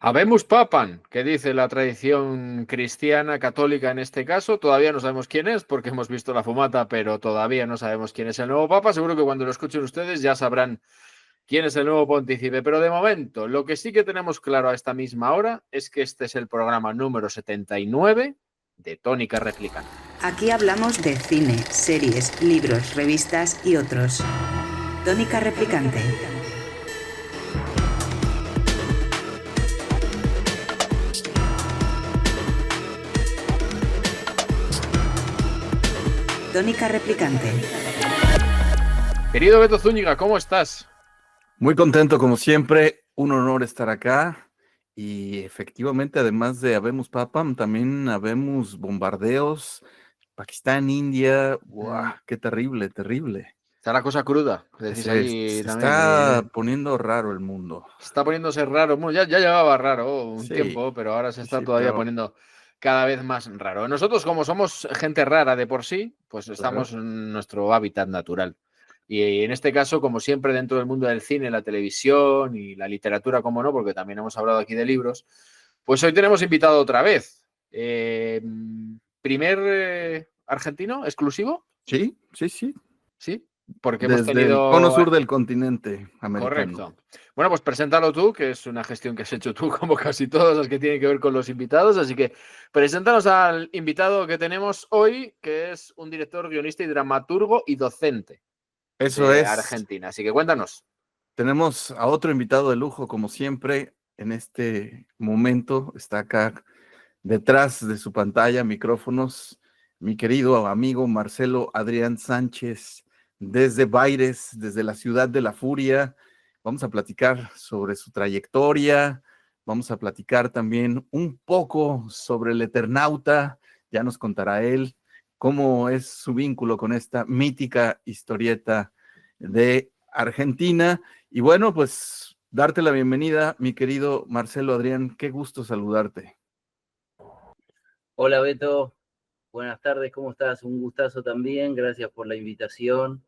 Habemus Papam, que dice la tradición cristiana, católica en este caso. Todavía no sabemos quién es porque hemos visto la fumata, pero todavía no sabemos quién es el nuevo Papa. Seguro que cuando lo escuchen ustedes ya sabrán quién es el nuevo pontífice. Pero de momento, lo que sí que tenemos claro a esta misma hora es que este es el programa número 79 de Tónica Replicante. Aquí hablamos de cine, series, libros, revistas y otros. Tónica Replicante. Tónica Replicante. Querido Beto Zúñiga, ¿cómo estás? Muy contento como siempre, un honor estar acá y efectivamente además de habemos Papam, también habemos bombardeos, Pakistán, India, ¡guau! ¡Qué terrible, terrible! Está la cosa cruda, decís allí Se también. está poniendo raro el mundo. Está poniéndose raro. Bueno, ya llevaba raro un Sí, tiempo, pero ahora se está sí, todavía pero poniendo cada vez más raro. Nosotros, como somos gente rara de por sí, pues claro. estamos en nuestro hábitat natural. Y en este caso, como siempre, dentro del mundo del cine, la televisión y la literatura, como no, porque también hemos hablado aquí de libros, pues hoy tenemos invitado otra vez. Primer argentino exclusivo, Sí, sí, sí, ¿sí? Porque hemos desde el cono tenido. sur del continente americano. Correcto. Bueno, pues preséntalo tú, que es una gestión que has hecho tú, como casi todas las que tienen que ver con los invitados. Así que preséntanos al invitado que tenemos hoy, que es un director, guionista y dramaturgo y docente Eso de es, Argentina. Así que cuéntanos. tenemos a otro invitado de lujo como siempre en este momento, está acá detrás de su pantalla, micrófonos, mi querido amigo Marcelo Adrián Sánchez, desde Baires, desde la ciudad de la furia. Vamos a platicar sobre su trayectoria, vamos a platicar también un poco sobre el Eternauta, ya nos contará él cómo es su vínculo con esta mítica historieta de Argentina. Y bueno, pues darte la bienvenida, mi querido Marcelo Adrián, qué gusto saludarte. Hola Beto, buenas tardes, ¿cómo estás? Un gustazo también, gracias por la invitación.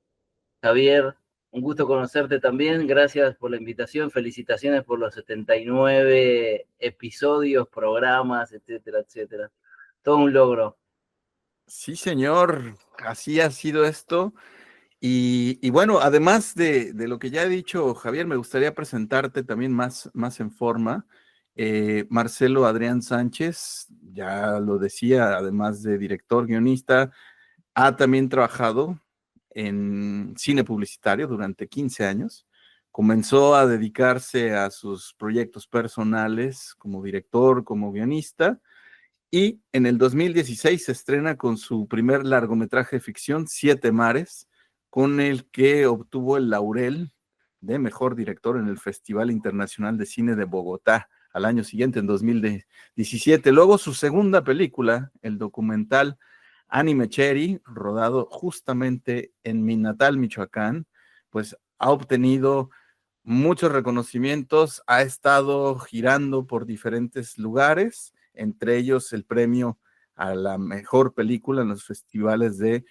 Javier, un gusto conocerte también, gracias por la invitación, felicitaciones por los 79 episodios, programas, etcétera, etcétera. Todo un logro. Sí, señor, así ha sido esto. Y bueno, además de lo que ya he dicho, Javier, me gustaría presentarte también más en forma. Marcelo Adrián Sánchez, ya lo decía, además de director, guionista, ha también trabajado en cine publicitario durante 15 años. Comenzó a dedicarse a sus proyectos personales como director, como guionista, y en el 2016 se estrena con su primer largometraje de ficción, Siete Mares, con el que obtuvo el laurel de mejor director en el Festival Internacional de Cine de Bogotá al año siguiente, en 2017. Luego su segunda película, el documental Anime Cherry, rodado justamente en mi natal Michoacán, pues ha obtenido muchos reconocimientos, ha estado girando por diferentes lugares, entre ellos el premio a la mejor película en los festivales de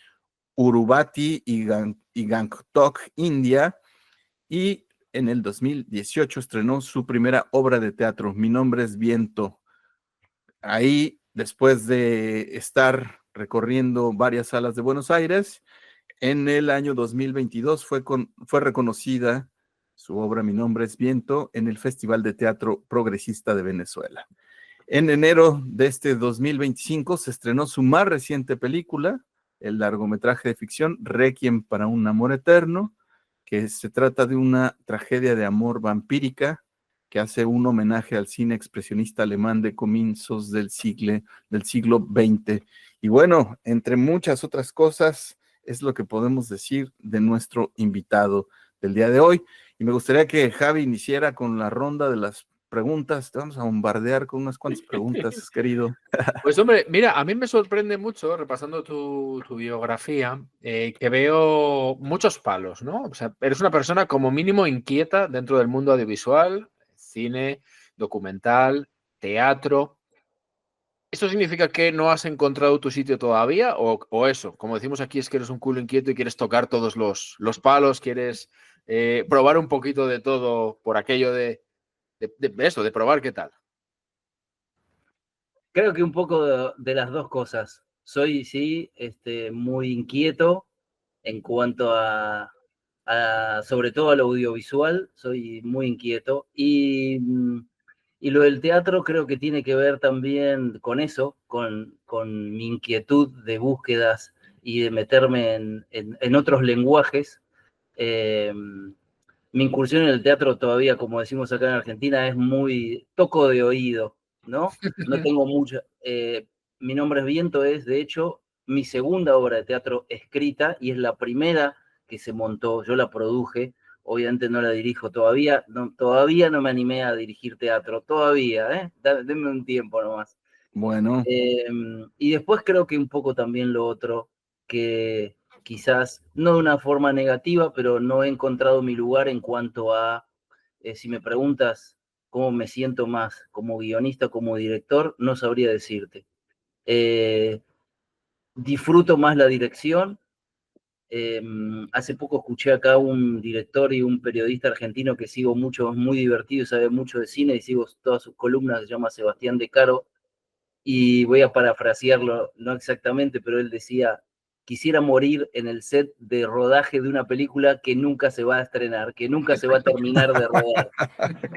Uruvati y Gangtok, India, y en el 2018 estrenó su primera obra de teatro, Mi nombre es Viento. Ahí, después de estar recorriendo varias salas de Buenos Aires, en el año 2022 fue reconocida su obra Mi nombre es Viento en el Festival de Teatro Progresista de Venezuela. En enero de este 2025 se estrenó su más reciente película, el largometraje de ficción Requiem para un amor eterno, que se trata de una tragedia de amor vampírica que hace un homenaje al cine expresionista alemán de comienzos del siglo XX. Y bueno, entre muchas otras cosas, es lo que podemos decir de nuestro invitado del día de hoy. Y me gustaría que Javi iniciara con la ronda de las preguntas. Te vamos a bombardear con unas cuantas preguntas, querido. Pues hombre, mira, a mí me sorprende mucho, repasando tu biografía, que veo muchos palos, ¿no? O sea, eres una persona como mínimo inquieta dentro del mundo audiovisual, cine, documental, teatro. ¿Esto significa que no has encontrado tu sitio todavía? ¿O eso, como decimos aquí, es que eres un culo inquieto y quieres tocar todos los palos, quieres probar un poquito de todo por aquello de eso, de probar qué tal? Creo que un poco de las dos cosas. Soy, sí, muy inquieto en cuanto sobre todo al audiovisual, soy muy inquieto. Y lo del teatro creo que tiene que ver también con eso, con mi inquietud de búsquedas y de meterme en otros lenguajes. Eh, Mi incursión en el teatro todavía, como decimos acá en Argentina, es muy toco de oído, ¿no? No tengo mucha. Mi nombre es Viento es, de hecho, mi segunda obra de teatro escrita y es la primera que se montó. Yo la produje, obviamente no la dirijo todavía no me animé a dirigir teatro, todavía, ¿eh? Denme un tiempo nomás. Bueno, Y después creo que un poco también lo otro, que quizás no de una forma negativa, pero no he encontrado mi lugar en cuanto a, si me preguntas cómo me siento más como guionista, como director, no sabría decirte. Eh, Disfruto más la dirección. Hace poco escuché acá un director y un periodista argentino que sigo mucho, es muy divertido, sabe mucho de cine y sigo todas sus columnas, se llama Sebastián De Caro, y voy a parafrasearlo, no exactamente, pero él decía, quisiera morir en el set de rodaje de una película que nunca se va a estrenar, que nunca se va a terminar de rodar.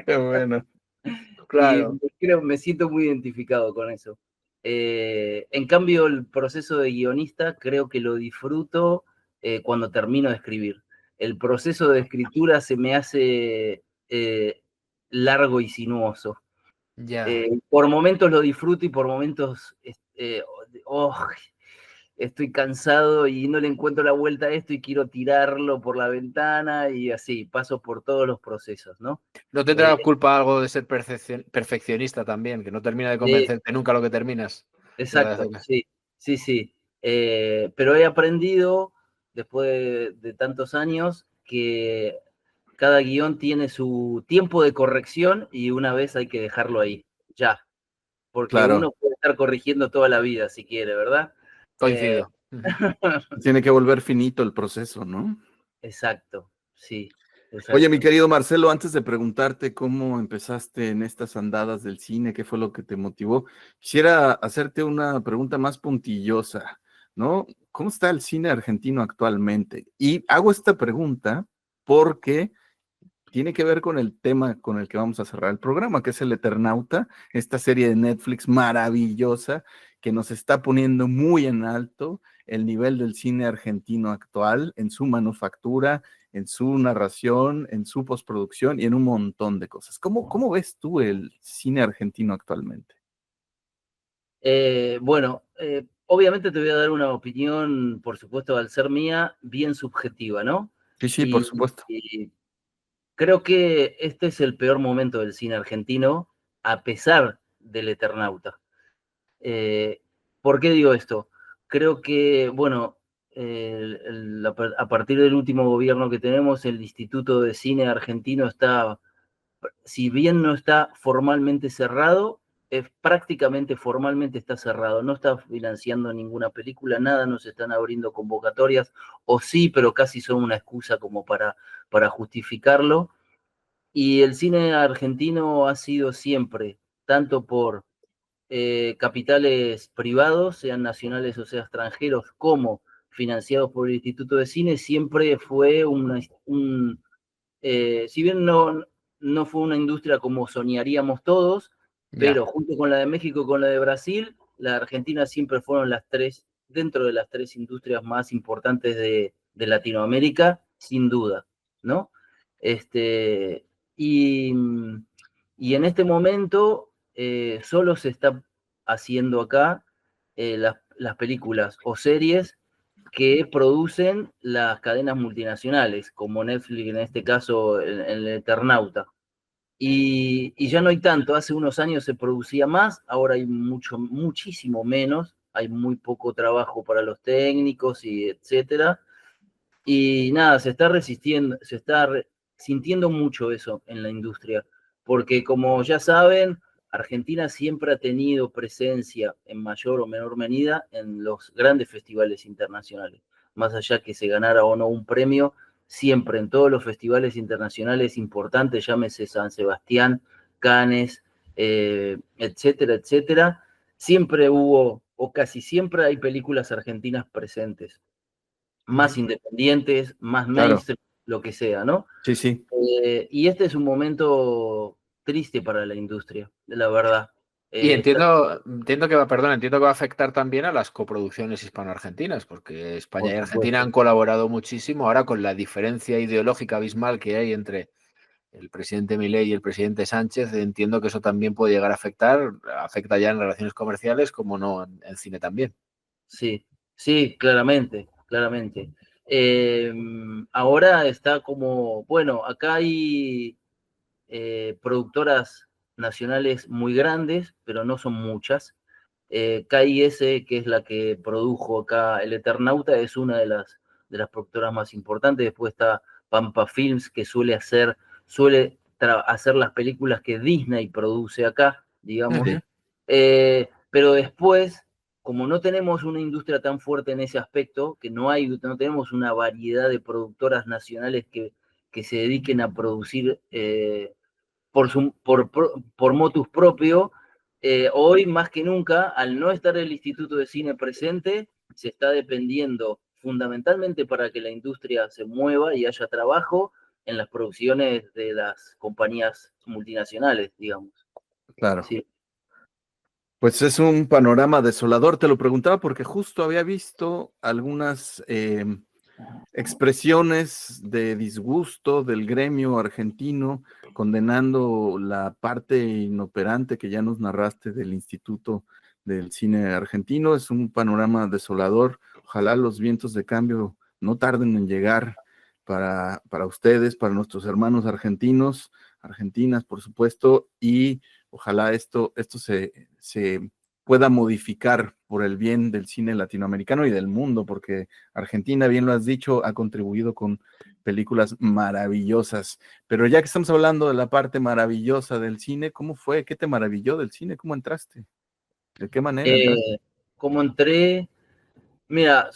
qué bueno. Y Claro. creo, me siento muy identificado con eso. En cambio, el proceso de guionista creo que lo disfruto cuando termino de escribir. El proceso de escritura se me hace largo y sinuoso. Ya. Por momentos lo disfruto y por momentos oh, estoy cansado y no le encuentro la vuelta a esto y quiero tirarlo por la ventana y así, paso por todos los procesos, ¿no? ¿No tendrá culpa algo de ser perfeccionista también, que no termina de convencerte nunca lo que terminas? Exacto, sí, sí, sí. Pero he aprendido, después de tantos años, que cada guión tiene su tiempo de corrección y una vez hay que dejarlo ahí, ya. Porque Claro, uno puede estar corrigiendo toda la vida si quiere, ¿verdad? Eh, Coincido. Ujú. tiene que volver finito el proceso, ¿no? exacto, sí, Oye, mi exacto. querido Marcelo, antes de preguntarte cómo empezaste en estas andadas del cine, qué fue lo que te motivó, quisiera hacerte una pregunta más puntillosa, ¿no? ¿Cómo está el cine argentino actualmente? Y hago esta pregunta porque tiene que ver con el tema con el que vamos a cerrar el programa, que es El Eternauta, esta serie de Netflix maravillosa que nos está poniendo muy en alto el nivel del cine argentino actual en su manufactura, en su narración, en su postproducción y en un montón de cosas. ¿Cómo ves tú el cine argentino actualmente? Bueno, obviamente te voy a dar una opinión, por supuesto, al ser mía, bien subjetiva, ¿no? Sí, sí, por Y, supuesto. y creo que este es el peor momento del cine argentino, a pesar del Eternauta. Eh, ¿Por qué digo esto? Creo que, bueno, a partir del último gobierno que tenemos, el Instituto de Cine Argentino está, si bien no está formalmente cerrado, prácticamente formalmente está cerrado. No está financiando ninguna película, nada, no se están abriendo convocatorias, o sí, pero casi son una excusa como para justificarlo. Y el cine argentino ha sido siempre, tanto por capitales privados, sean nacionales o sean extranjeros, como financiados por el Instituto de Cine, siempre fue si bien no fue una industria como soñaríamos todos, Ya. pero junto con la de México y con la de Brasil, la de Argentina siempre fueron dentro de las tres industrias más importantes de Latinoamérica, sin duda, ¿no? Este, y, y en este momento solo se está haciendo acá las películas o series que producen las cadenas multinacionales, como Netflix en este caso, el Eternauta. Y ya no hay tanto, hace unos años se producía más, ahora hay muchísimo menos, hay muy poco trabajo para los técnicos y etcétera. Y nada, se está resistiendo, sintiendo mucho eso en la industria, porque como ya saben, Argentina siempre ha tenido presencia en mayor o menor medida en los grandes festivales internacionales. Más allá que se ganara o no un premio, siempre en todos los festivales internacionales importantes, llámese San Sebastián, Cannes, etcétera, etcétera, siempre hubo, o casi siempre hay películas argentinas presentes, más independientes, más Claro, mainstream, lo que sea, ¿no? sí, sí. Y este es un momento triste para la industria, la verdad. Y Está- entiendo que va a afectar también a las coproducciones hispano-argentinas, porque España por y Argentina supuesto. han colaborado muchísimo. Ahora, con la diferencia ideológica abismal que hay entre el presidente Milei y el presidente Sánchez, entiendo que eso también puede llegar a afecta ya en relaciones comerciales, como no en cine también. Sí, sí, claramente, claramente. Ahora está como, bueno, acá hay productoras nacionales muy grandes, pero no son muchas. KIS, que es la que produjo acá El Eternauta, es una de las productoras más importantes. Después está Pampa Films, que suele hacer las películas que Disney produce acá, digamos. Sí, Pero después, como no tenemos una industria tan fuerte en ese aspecto, que no tenemos una variedad de productoras nacionales que se dediquen a producir por motus propio, hoy más que nunca, al no estar el Instituto de Cine presente, se está dependiendo fundamentalmente para que la industria se mueva y haya trabajo en las producciones de las compañías multinacionales, digamos. claro. Sí. Pues es un panorama desolador. Te lo preguntaba porque justo había visto algunas expresiones de disgusto del gremio argentino condenando la parte inoperante que ya nos narraste del Instituto del Cine Argentino. Es un panorama desolador. Ojalá los vientos de cambio no tarden en llegar para ustedes, para nuestros hermanos argentinos, argentinas, por supuesto, y ojalá esto se pueda modificar por el bien del cine latinoamericano y del mundo, porque Argentina, bien lo has dicho, ha contribuido con películas maravillosas. Pero ya que estamos hablando de la parte maravillosa del cine, ¿cómo fue? ¿Qué te maravilló del cine? ¿Cómo entraste? ¿De qué manera entraste? Como entré, mira,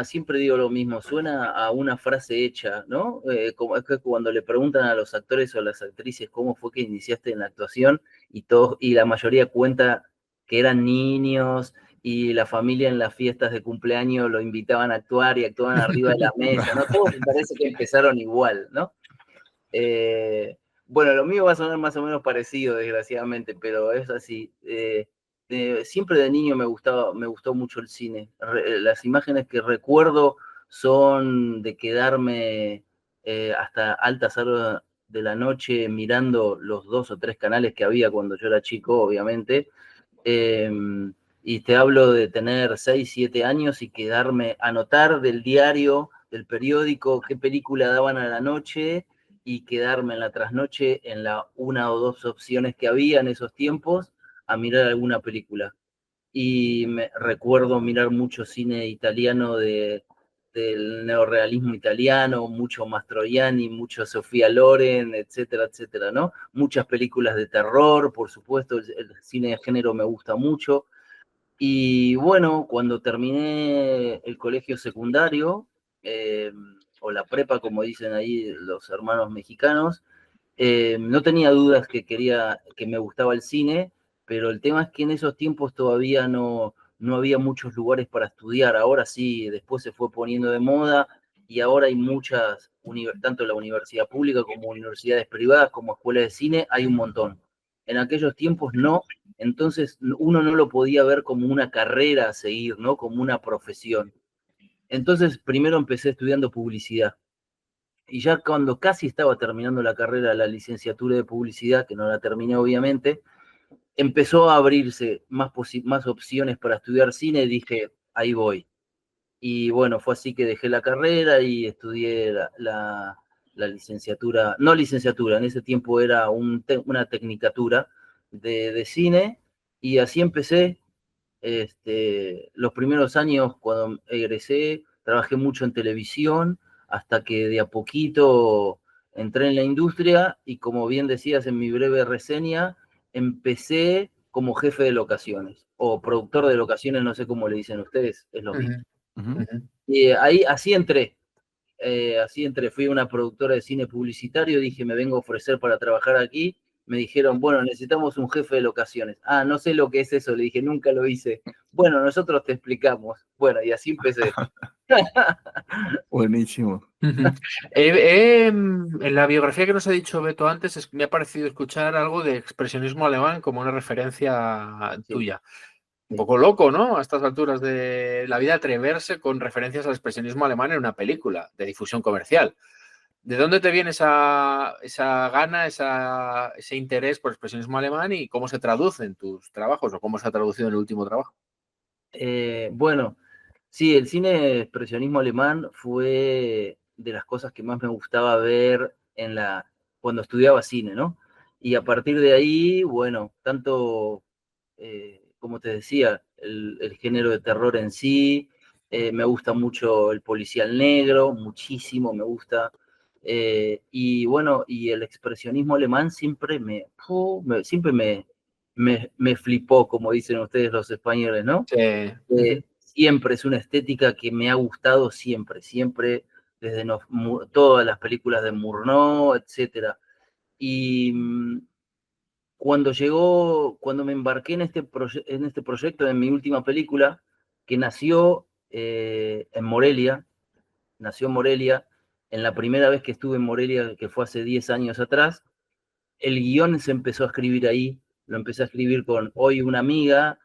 siempre digo lo mismo, suena a una frase hecha, ¿no? Como es que cuando le preguntan a los actores o a las actrices cómo fue que iniciaste en la actuación y la mayoría cuenta que eran niños y la familia en las fiestas de cumpleaños lo invitaban a actuar y actuaban arriba de la mesa, ¿no? Todos me parece que empezaron igual, ¿no? Eh, bueno, lo mío va a sonar más o menos parecido, desgraciadamente, pero es así. Siempre de niño me gustó mucho el cine. Las imágenes que recuerdo son de quedarme hasta altas horas de la noche mirando los 2 o 3 canales que había cuando yo era chico, obviamente. Eh, y te hablo de tener 6, 7 años y quedarme, anotar del diario, del periódico, qué película daban a la noche y quedarme en la trasnoche en la una o dos opciones que había en esos tiempos a mirar alguna película. Y recuerdo mirar mucho cine italiano del neorrealismo italiano, mucho Mastroianni, mucho Sofía Loren, etcétera, etcétera, ¿no? Muchas películas de terror, por supuesto, el cine de género me gusta mucho. Y bueno, cuando terminé el colegio secundario, eh, o la prepa, como dicen ahí los hermanos mexicanos, no tenía dudas que me gustaba el cine, pero el tema es que en esos tiempos todavía no había muchos lugares para estudiar. Ahora sí, después se fue poniendo de moda y ahora hay muchas, tanto la universidad pública como universidades privadas, como escuelas de cine, hay un montón. En aquellos tiempos no, entonces uno no lo podía ver como una carrera a seguir, ¿no? Como una profesión. Entonces primero empecé estudiando publicidad y ya cuando casi estaba terminando la carrera, la licenciatura de publicidad, que no la terminé obviamente, empezó a abrirse más opciones para estudiar cine y dije, ahí voy. Y bueno, fue así que dejé la carrera y estudié la licenciatura, no licenciatura, en ese tiempo era una tecnicatura de cine y así empecé. Los primeros años cuando egresé, trabajé mucho en televisión, hasta que de a poquito entré en la industria y como bien decías en mi breve reseña, empecé como jefe de locaciones o productor de locaciones, no sé cómo le dicen ustedes, es lo mismo. Ujú. Y así entré, fui una productora de cine publicitario, dije me vengo a ofrecer para trabajar aquí me dijeron, bueno, necesitamos un jefe de locaciones. Ah, no sé lo que es eso, le dije, nunca lo hice. Bueno, nosotros te explicamos. Bueno, y así empecé. Buenísimo. En la biografía que nos ha dicho Beto antes, me ha parecido escuchar algo de expresionismo alemán como una referencia Sí, tuya. Un sí. poco loco, ¿no? A estas alturas de la vida, atreverse con referencias al expresionismo alemán en una película de difusión comercial. ¿De dónde te viene esa gana, ese interés por expresionismo alemán y cómo se traduce en tus trabajos o cómo se ha traducido en el último trabajo? Bueno, sí, el cine de expresionismo alemán fue de las cosas que más me gustaba ver cuando estudiaba cine, ¿no? Y a partir de ahí, bueno, tanto, como te decía, el género de terror en sí, me gusta mucho el policial negro, muchísimo me gusta. Y bueno, y el expresionismo alemán siempre me flipó, como dicen ustedes los españoles, ¿no? Sí. Siempre es una estética que me ha gustado siempre, siempre, desde todas las películas de Murnau, etcétera. Y cuando me embarqué en este proyecto, en mi última película, que nació nació en Morelia, en la primera vez que estuve en Morelia, que fue hace 10 años atrás, el guión se empezó a escribir ahí, lo empecé a escribir con hoy una amiga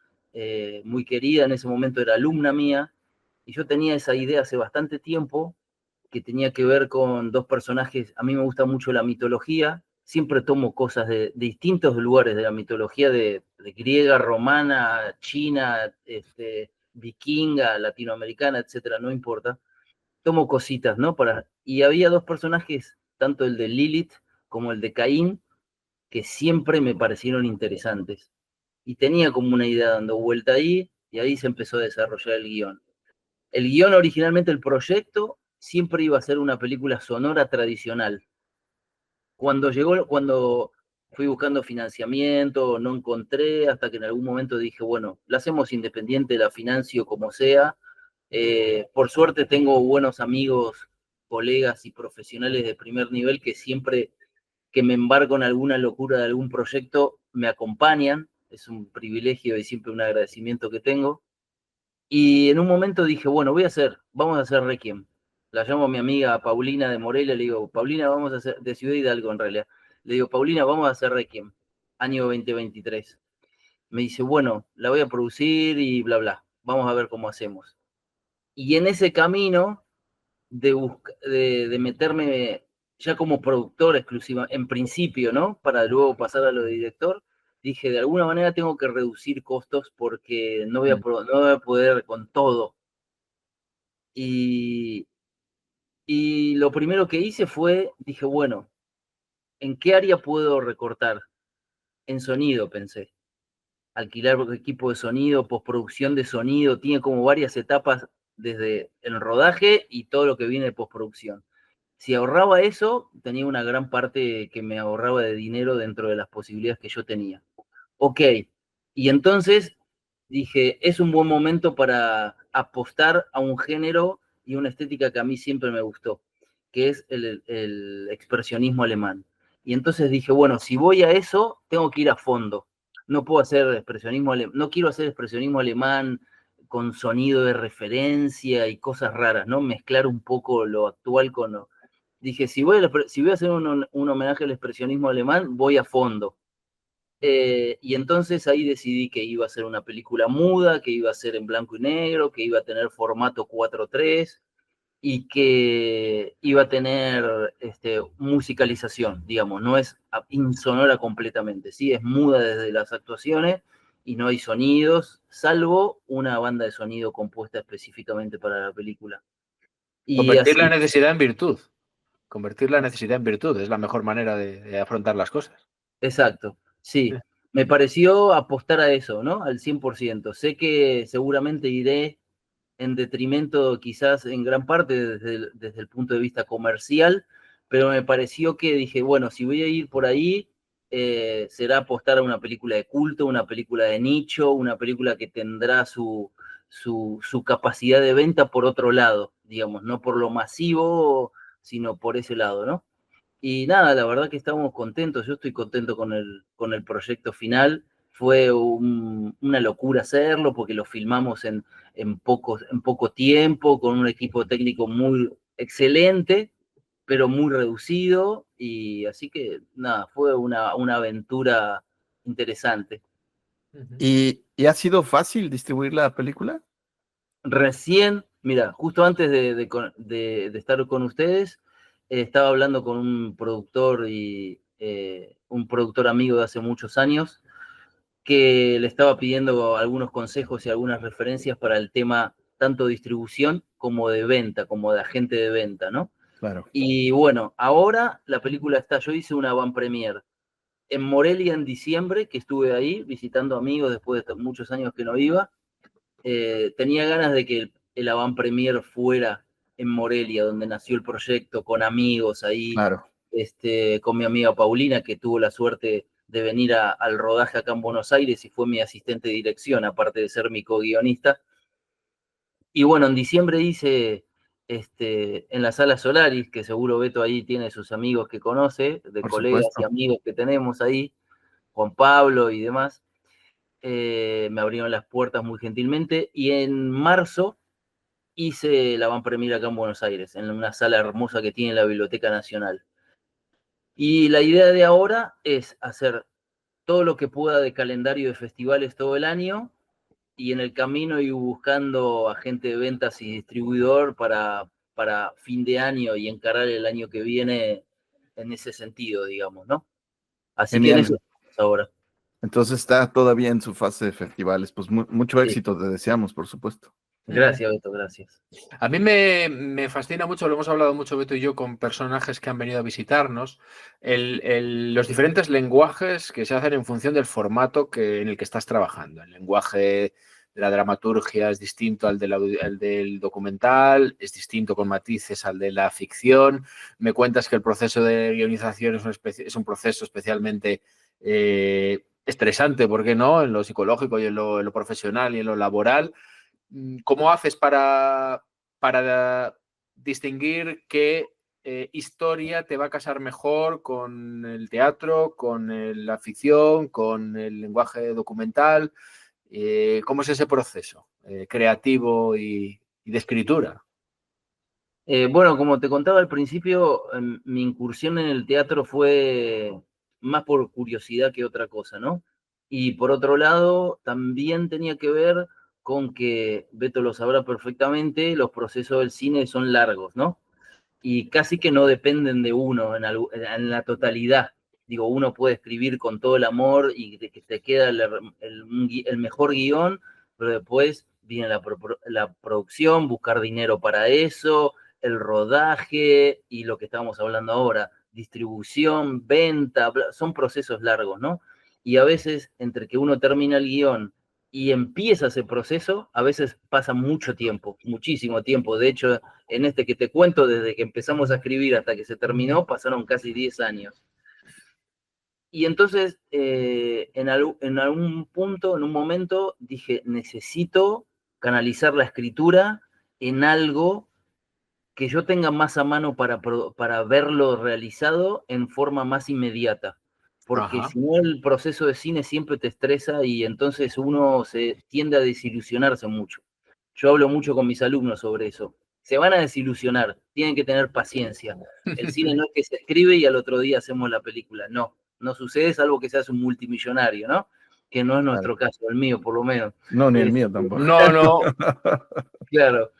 muy querida, en ese momento era alumna mía, y yo tenía esa idea hace bastante tiempo, que tenía que ver con dos personajes. A mí me gusta mucho la mitología, siempre tomo cosas de distintos lugares de la mitología, de griega, romana, china, vikinga, latinoamericana, etcétera, no importa. Tomo cositas, ¿no? Y había dos personajes, tanto el de Lilith como el de Caín, que siempre me parecieron interesantes. Y tenía como una idea dando vuelta ahí, y ahí se empezó a desarrollar el guión. El guión originalmente, el proyecto, siempre iba a ser una película sonora tradicional. Cuando fui buscando financiamiento, no encontré, hasta que en algún momento dije, bueno, la hacemos independiente, la financio como sea. Por suerte tengo buenos amigos, colegas y profesionales de primer nivel que siempre que me embarco en alguna locura de algún proyecto me acompañan. Es un privilegio y siempre un agradecimiento que tengo. Y en un momento dije, bueno, vamos a hacer Requiem. La llamo a mi amiga Paulina de Morelia, le digo, Paulina, vamos a hacer, de Ciudad Hidalgo en realidad. Le digo, Paulina, vamos a hacer Requiem, año 2023. Me dice, bueno, la voy a producir y bla, bla. Vamos a ver cómo hacemos. Y en ese camino de meterme ya como productor exclusiva, en principio, ¿no? Para luego pasar a lo de director, dije, de alguna manera tengo que reducir costos porque no voy a poder con todo. Y, y lo primero que hice dije, bueno, ¿en qué área puedo recortar? En sonido, pensé. Alquilar equipo de sonido, postproducción de sonido, tiene como varias etapas desde el rodaje y todo lo que viene de postproducción. Si ahorraba eso, tenía una gran parte que me ahorraba de dinero dentro de las posibilidades que yo tenía. Ok, y entonces dije, es un buen momento para apostar a un género y una estética que a mí siempre me gustó, que es el expresionismo alemán. Y entonces dije, bueno, si voy a eso, tengo que ir a fondo. No puedo hacer expresionismo alemán, no quiero hacer expresionismo alemán con sonido de referencia y cosas raras, ¿no? Mezclar un poco lo actual con lo... Dije, si voy a hacer un homenaje al expresionismo alemán, voy a fondo. Y entonces ahí decidí que iba a ser una película muda, que iba a ser en blanco y negro, que iba a tener formato 4:3 y que iba a tener musicalización, digamos, no es insonora completamente, ¿sí? Es muda desde las actuaciones y no hay sonidos, salvo una banda de sonido compuesta específicamente para la película. Y Convertir la así, necesidad en virtud. Convertir la necesidad en virtud es la mejor manera de afrontar las cosas. exacto, sí. Me pareció apostar a eso, ¿no? Al 100%. Sé que seguramente iré en detrimento quizás en gran parte desde el punto de vista comercial, pero me pareció que dije, bueno, si voy a ir por ahí, será apostar a una película de culto, una película de nicho, una película que tendrá su capacidad de venta por otro lado, digamos, no por lo masivo, sino por ese lado, ¿no? Y nada, la verdad que estamos contentos, yo estoy contento con el proyecto final. Fue una locura hacerlo porque lo filmamos en poco tiempo, con un equipo técnico muy excelente, pero muy reducido. Y así que nada, fue una aventura interesante. ¿Y ha sido fácil distribuir la película? Recién, mira, justo antes de estar con ustedes, estaba hablando con un productor un productor amigo de hace muchos años, que le estaba pidiendo algunos consejos y algunas referencias para el tema tanto distribución como de venta, como de agente de venta, ¿no? Claro. Y bueno, ahora la película está, yo hice una van premiere en Morelia en diciembre, que estuve ahí visitando amigos después de muchos años que no iba. Tenía ganas de que el avant premier fuera en Morelia, donde nació el proyecto, con amigos ahí, Claro. con mi amiga Paulina, que tuvo la suerte de venir al rodaje acá en Buenos Aires y fue mi asistente de dirección, aparte de ser mi co-guionista. Y bueno, en diciembre hice en la Sala Solaris, que seguro Beto ahí tiene sus amigos que conoce, de Por colegas y supuesto. amigos que tenemos ahí, Juan Pablo y demás. Me abrieron las puertas muy gentilmente, y en marzo hice la van premier acá en Buenos Aires, en una sala hermosa que tiene la Biblioteca Nacional. Y la idea de ahora es hacer todo lo que pueda de calendario de festivales todo el año, y en el camino ir buscando agente de ventas y distribuidor para fin de año y encarar el año que viene en ese sentido, digamos, ¿no? Así que en eso Genial. estamos ahora. Entonces está todavía en su fase de festivales. Pues mucho Sí. éxito te deseamos, por supuesto. Gracias, Beto, gracias. A mí me fascina mucho, lo hemos hablado mucho Beto y yo con personajes que han venido a visitarnos, los diferentes lenguajes que se hacen en función del formato en el que estás trabajando. El lenguaje de la dramaturgia es distinto al del documental, es distinto con matices al de la ficción. Me cuentas que el proceso de guionización es un proceso especialmente estresante, ¿por qué no? En lo psicológico y en lo profesional y en lo laboral. ¿Cómo haces para distinguir qué historia te va a casar mejor con el teatro, con la ficción, con el lenguaje documental? ¿Cómo es ese proceso creativo y de escritura? Bueno, como te contaba al principio, mi incursión en el teatro fue más por curiosidad que otra cosa, ¿no? Y por otro lado, también tenía que ver con que, Beto lo sabrá perfectamente, los procesos del cine son largos, ¿no? Y casi que no dependen de uno en la totalidad. Digo, uno puede escribir con todo el amor y de que te queda el mejor guión, pero después viene la producción, buscar dinero para eso, el rodaje y lo que estábamos hablando ahora, distribución, venta, son procesos largos, ¿no? Y a veces entre que uno termina el guión y empieza ese proceso, a veces pasa mucho tiempo, muchísimo tiempo. De hecho, en este que te cuento, desde que empezamos a escribir hasta que se terminó, pasaron casi 10 años. Y entonces, en algún punto, en un momento, dije, necesito canalizar la escritura en algo que yo tenga más a mano para verlo realizado en forma más inmediata. Porque Ajá. si no, el proceso de cine siempre te estresa y entonces uno se tiende a desilusionarse mucho. Yo hablo mucho con mis alumnos sobre eso. Se van a desilusionar, tienen que tener paciencia. El cine no es que se escribe y al otro día hacemos la película. No, no sucede, salvo que seas un multimillonario, ¿no? Que no es Claro. nuestro caso, el mío por lo menos. No, ni el mío tampoco. No, no. Claro.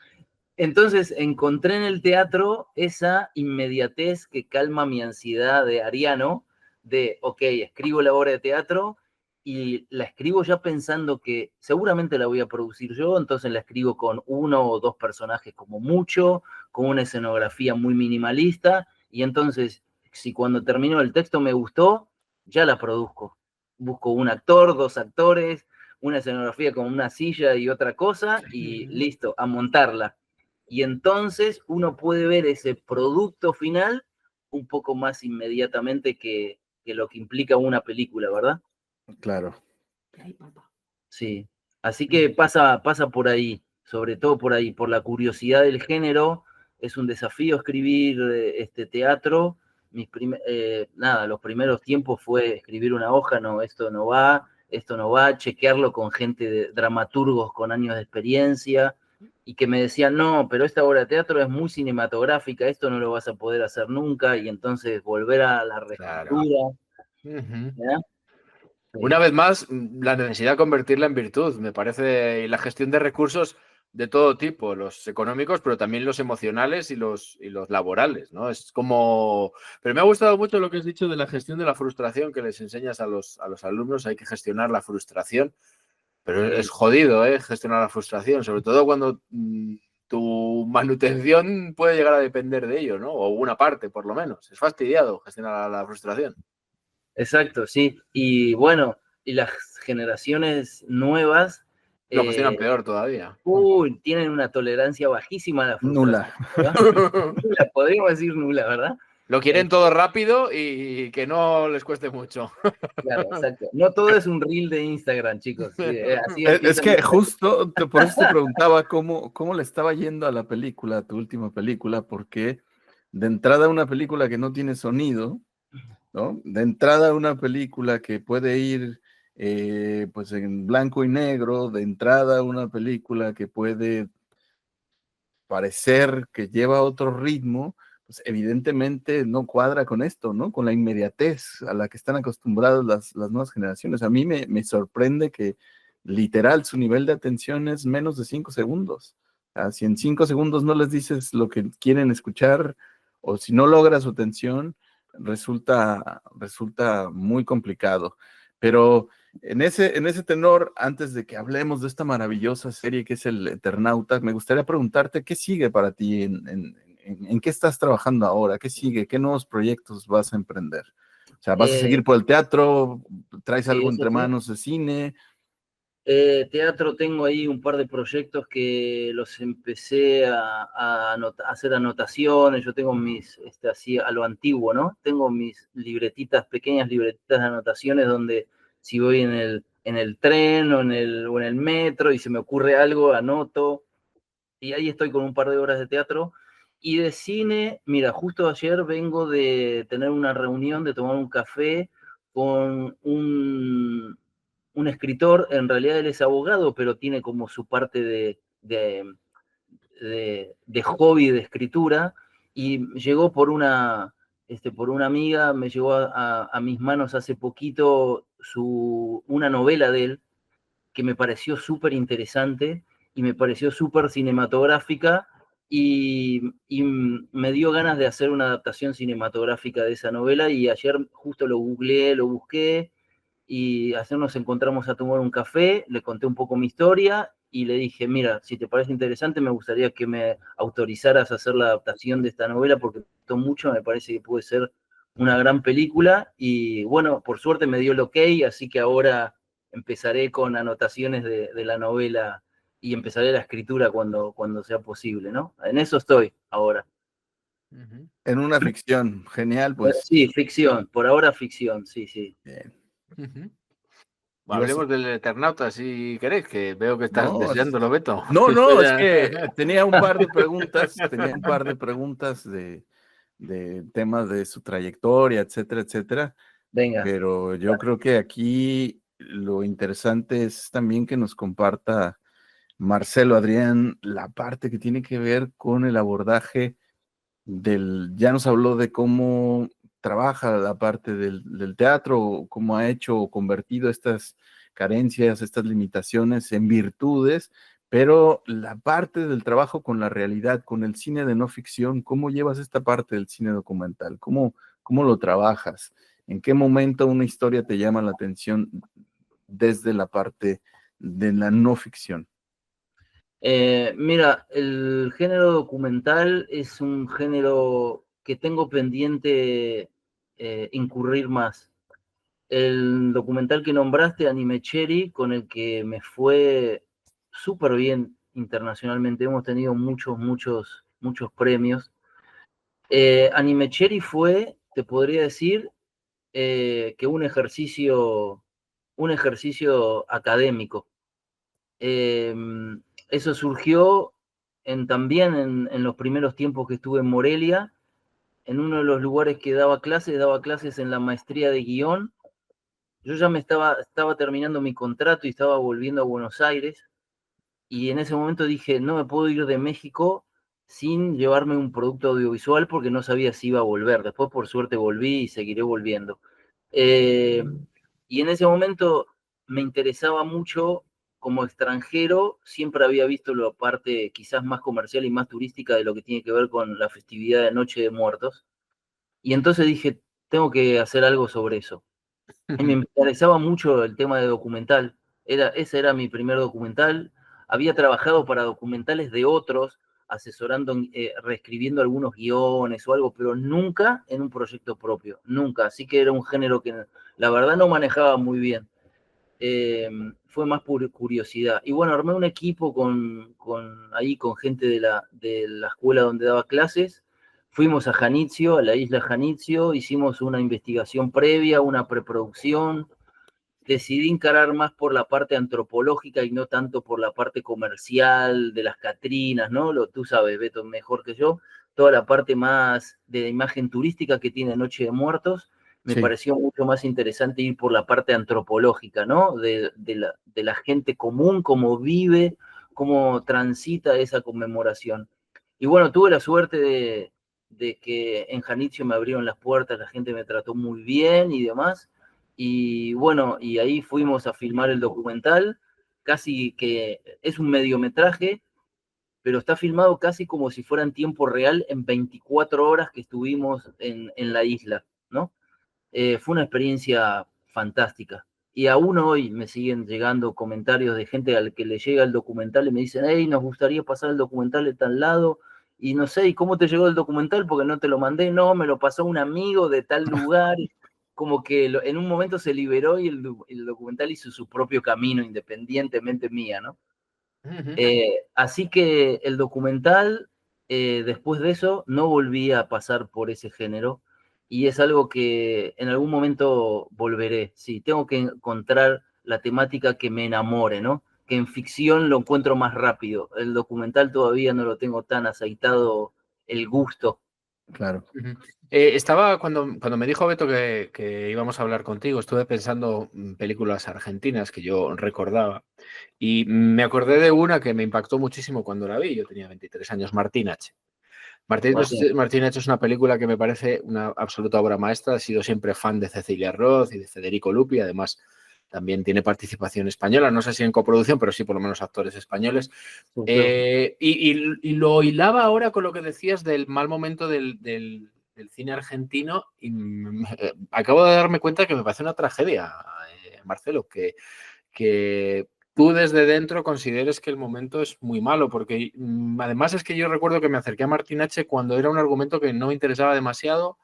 Entonces encontré en el teatro esa inmediatez que calma mi ansiedad de ariano, de, ok, escribo la obra de teatro y la escribo ya pensando que seguramente la voy a producir yo, entonces la escribo con uno o dos personajes como mucho, con una escenografía muy minimalista, y entonces si cuando termino el texto me gustó, ya la produzco. Busco un actor, dos actores, una escenografía con una silla y otra cosa, y listo, a montarla. Y entonces uno puede ver ese producto final un poco más inmediatamente que lo que implica una película, ¿verdad? Claro. Sí. Así que pasa por ahí, sobre todo por ahí, por la curiosidad del género. Es un desafío escribir este teatro, los primeros tiempos fue escribir una hoja, no, esto no va, chequearlo con gente de dramaturgos con años de experiencia, y que me decían, no, pero esta obra de teatro es muy cinematográfica, esto no lo vas a poder hacer nunca, y entonces volver a la Claro. reescritura. Ujú. ¿Ya? Sí. Una vez más, la necesidad de convertirla en virtud, me parece, y la gestión de recursos de todo tipo, los económicos, pero también los emocionales y los laborales, ¿no? Es como... Pero me ha gustado mucho lo que has dicho de la gestión de la frustración que les enseñas a los alumnos, hay que gestionar la frustración, pero Sí. es jodido, ¿eh? Gestionar la frustración, sobre todo cuando tu manutención puede llegar a depender de ello, ¿no? O una parte, por lo menos. Es fastidiado gestionar la frustración. Exacto, sí. Y bueno, y las generaciones nuevas Lo gestionan peor todavía. tienen una tolerancia bajísima a la Nula. frustración, ¿verdad? Nula, podríamos decir nula, ¿verdad? Lo quieren todo rápido y que no les cueste mucho. Claro, exacto. No todo es un reel de Instagram, chicos. Sí, así Es empiezan. que justo por eso te preguntaba cómo le estaba yendo a la película, a tu última película, porque de entrada una película que no tiene sonido, ¿no? De entrada una película que puede ir pues en blanco y negro, de entrada una película que puede parecer que lleva otro ritmo, pues evidentemente no cuadra con esto, ¿no? Con la inmediatez a la que están acostumbradas las nuevas generaciones. A mí me sorprende que literal su nivel de atención es menos de 5 segundos. Si en 5 segundos no les dices lo que quieren escuchar o si no logras su atención, resulta muy complicado. Pero en ese tenor, antes de que hablemos de esta maravillosa serie que es El Eternauta, me gustaría preguntarte qué sigue para ti, en qué estás trabajando ahora, qué sigue, qué nuevos proyectos vas a emprender. O sea, ¿vas a seguir por el teatro? ¿Traes Sí, algo eso entre sí. manos de cine? Teatro, tengo ahí un par de proyectos que los empecé a hacer anotaciones. Yo tengo así a lo antiguo, ¿no? Tengo mis pequeñas libretitas de anotaciones donde si voy en el tren o en el metro y se me ocurre algo, anoto. Y ahí estoy con un par de horas de teatro. Y de cine, mira, justo ayer vengo de tener una reunión, de tomar un café con un escritor. En realidad él es abogado, pero tiene como su parte de hobby de escritura, y llegó por una amiga, me llegó a mis manos hace poquito una novela de él, que me pareció súper interesante y me pareció súper cinematográfica, y me dio ganas de hacer una adaptación cinematográfica de esa novela, y ayer justo lo googleé, lo busqué, y ayer nos encontramos a tomar un café, le conté un poco mi historia y le dije, mira, si te parece interesante, me gustaría que me autorizaras a hacer la adaptación de esta novela porque me gustó mucho, me parece que puede ser una gran película. Y bueno, por suerte me dio el ok, así que ahora empezaré con anotaciones de la novela y empezaré la escritura cuando sea posible, ¿no? En eso estoy ahora. En una ficción, genial, pues. Sí, ficción, por ahora ficción, sí, sí. Bien. Hablemos del Eternauta, si queréis, que veo que estás No, deseándolo, Beto. no, es que tenía un par de preguntas de temas de su trayectoria, etcétera, etcétera. Venga. Pero yo creo que aquí lo interesante es también que nos comparta Marcelo Adrián la parte que tiene que ver con el abordaje ya nos habló de cómo trabaja la parte del teatro, cómo ha hecho o convertido estas carencias, estas limitaciones en virtudes, pero la parte del trabajo con la realidad, con el cine de no ficción, ¿cómo llevas esta parte del cine documental? ¿Cómo lo trabajas? ¿En qué momento una historia te llama la atención desde la parte de la no ficción? Mira, el género documental es un género que tengo pendiente incurrir más. El documental que nombraste, Anime Cherry, con el que me fue súper bien internacionalmente, hemos tenido muchos premios. Anime Cherry fue, te podría decir, que un ejercicio académico. Eso surgió también en los primeros tiempos que estuve en Morelia, en uno de los lugares que daba clases en la maestría de guión. Yo ya estaba terminando mi contrato y estaba volviendo a Buenos Aires, y en ese momento dije, no me puedo ir de México sin llevarme un producto audiovisual porque no sabía si iba a volver. Después, por suerte, volví y seguiré volviendo. Y en ese momento me interesaba mucho, como extranjero, siempre había visto la parte quizás más comercial y más turística de lo que tiene que ver con la festividad de Noche de Muertos. Y entonces dije, tengo que hacer algo sobre eso. Y me interesaba mucho el tema de documental. Ese era mi primer documental. Había trabajado para documentales de otros, asesorando, reescribiendo algunos guiones o algo, pero nunca en un proyecto propio, nunca. Así que era un género que la verdad no manejaba muy bien. Fue más por curiosidad. Y bueno, armé un equipo con gente de la escuela donde daba clases. Fuimos a Janitzio, a la isla Janitzio, hicimos una investigación previa, una preproducción. Decidí encarar más por la parte antropológica y no tanto por la parte comercial de las Catrinas, ¿no? Tú sabes, Beto, mejor que yo, toda la parte más de imagen turística que tiene Noche de Muertos, me Sí, pareció mucho más interesante ir por la parte antropológica, ¿no? De la gente común, cómo vive, cómo transita esa conmemoración. Y bueno, tuve la suerte de que en Janitzio me abrieron las puertas, la gente me trató muy bien y demás. Y bueno, y ahí fuimos a filmar el documental, casi que es un mediometraje, pero está filmado casi como si fuera en tiempo real en 24 horas que estuvimos en la isla, ¿no? Fue una experiencia fantástica. Y aún hoy me siguen llegando comentarios de gente al que le llega el documental y me dicen, hey, nos gustaría pasar el documental de tal lado. Y no sé, ¿y cómo te llegó el documental? Porque no te lo mandé, no, me lo pasó un amigo de tal lugar. Como que en un momento se liberó y el documental hizo su propio camino independientemente mía, ¿no? Así que el documental, después de eso, no volví a pasar por ese género y es algo que en algún momento volveré. Sí, tengo que encontrar la temática que me enamore, ¿no? Que en ficción lo encuentro más rápido. El documental todavía no lo tengo tan aceitado el gusto. claro. Estaba cuando me dijo Beto que íbamos a hablar contigo, estuve pensando en películas argentinas que yo recordaba y me acordé de una que me impactó muchísimo cuando la vi. Yo tenía 23 años, Martín H. Martín. Martín H es una película que me parece una absoluta obra maestra. He sido siempre fan de Cecilia Roth y de Federico Lupi. Además, también tiene participación española. No sé si en coproducción, pero sí por lo menos actores españoles. Y lo hilaba ahora con lo que decías del mal momento del cine argentino y acabo de darme cuenta que me parece una tragedia, Marcelo, que tú desde dentro consideres que el momento es muy malo, porque además es que yo recuerdo que me acerqué a Martín H. cuando era un argumento que no me interesaba demasiado,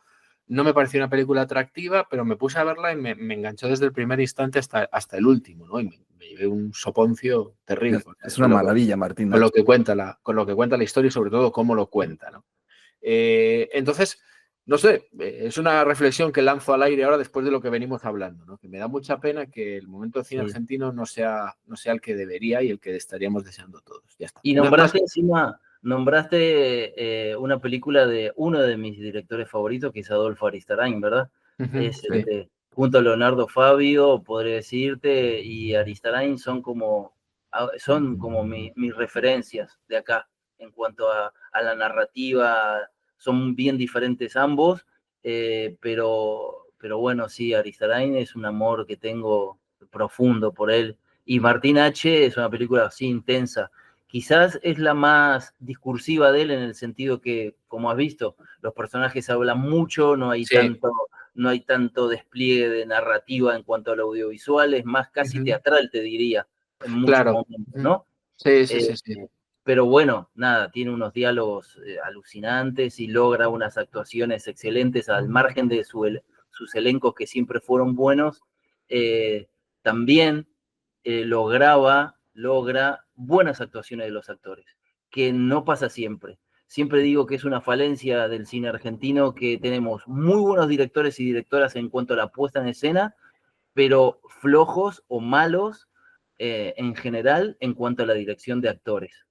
no me pareció una película atractiva, pero me puse a verla y me enganchó desde el primer instante hasta el último, ¿no? Y me llevé un soponcio terrible Es una maravilla, Martín con Nacho. con lo que cuenta la historia y sobre todo cómo lo cuenta, ¿no? Entonces, no sé, es una reflexión que lanzo al aire ahora después de lo que venimos hablando, ¿no? Que me da mucha pena que el momento del cine argentino no sea el que debería y el que estaríamos deseando todos. Ya está. Y nombraste una película de uno de mis directores favoritos, que es Adolfo Aristarain, ¿verdad? Es Sí. junto a Leonardo Fabio, podría decirte, y Aristarain son como mis referencias de acá en cuanto a la narrativa. Son bien diferentes ambos, pero bueno, sí, Aristarain es un amor que tengo profundo por él. Y Martín H. es una película así intensa. Quizás es la más discursiva de él en el sentido que, como has visto, los personajes hablan mucho, no hay tanto despliegue de narrativa en cuanto al audiovisual, es más casi teatral, te diría, en muchos Claro. momentos, ¿no? Sí. Pero bueno, nada, tiene unos diálogos alucinantes y logra unas actuaciones excelentes al margen de sus elencos que siempre fueron buenos. También logra buenas actuaciones de los actores, que no pasa siempre. Siempre digo que es una falencia del cine argentino que tenemos muy buenos directores y directoras en cuanto a la puesta en escena, pero flojos o malos en general en cuanto a la dirección de actores.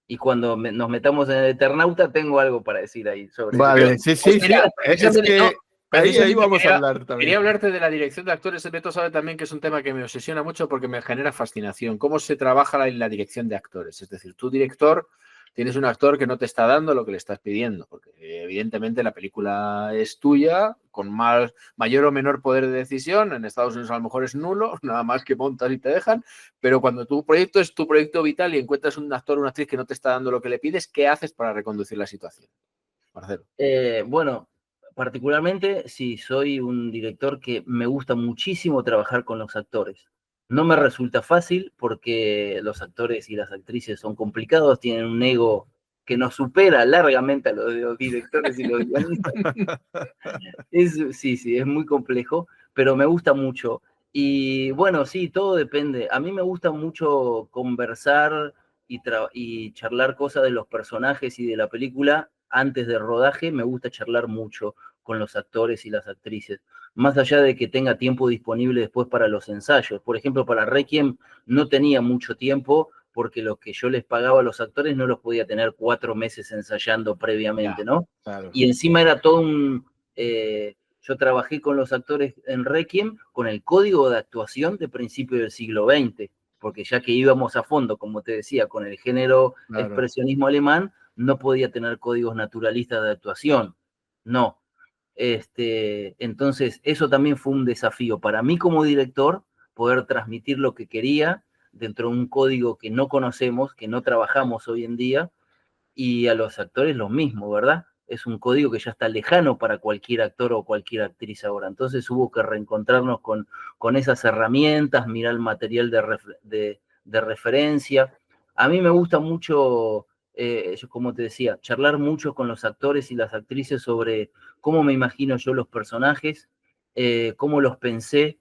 Y cuando nos metamos en el Eternauta, tengo algo para decir ahí sobre Vale, eso. sí, sí, sí. Mira, Es precisamente, no, que ahí precisamente vamos a hablar quería también. hablarte de la dirección de actores. El Beto sabe también que es un tema que me obsesiona mucho porque me genera fascinación. ¿Cómo se trabaja la dirección de actores? Es decir, tú, director, tienes un actor que no te está dando lo que le estás pidiendo, porque evidentemente la película es tuya, con mayor o menor poder de decisión. En Estados Unidos a lo mejor es nulo, nada más que montas y te dejan, pero cuando tu proyecto es tu proyecto vital y encuentras un actor o una actriz que no te está dando lo que le pides, ¿qué haces para reconducir la situación, Marcelo? Bueno, particularmente si soy un director que me gusta muchísimo trabajar con los actores. No me resulta fácil porque los actores y las actrices son complicados, tienen un ego que nos supera largamente a los de los directores y los guionistas. Sí, es muy complejo, pero me gusta mucho. Y bueno, sí, todo depende. A mí me gusta mucho conversar y charlar cosas de los personajes y de la película antes del rodaje. Me gusta charlar mucho con los actores y las actrices, más allá de que tenga tiempo disponible después para los ensayos. Por ejemplo, para Requiem no tenía mucho tiempo porque lo que yo les pagaba a los actores no los podía tener 4 meses ensayando previamente, ¿no? Claro. Y encima era todo yo trabajé con los actores en Requiem con el código de actuación de principio del siglo XX, porque ya que íbamos a fondo, como te decía, con el género expresionismo alemán, no podía tener códigos naturalistas de actuación. No. Entonces, eso también fue un desafío para mí como director, poder transmitir lo que quería dentro de un código que no conocemos, que no trabajamos hoy en día, y a los actores lo mismo, ¿verdad? Es un código que ya está lejano para cualquier actor o cualquier actriz ahora. Entonces hubo que reencontrarnos con esas herramientas, mirar el material de referencia. A mí me gusta mucho, como te decía, charlar mucho con los actores y las actrices sobre cómo me imagino yo los personajes, cómo los pensé.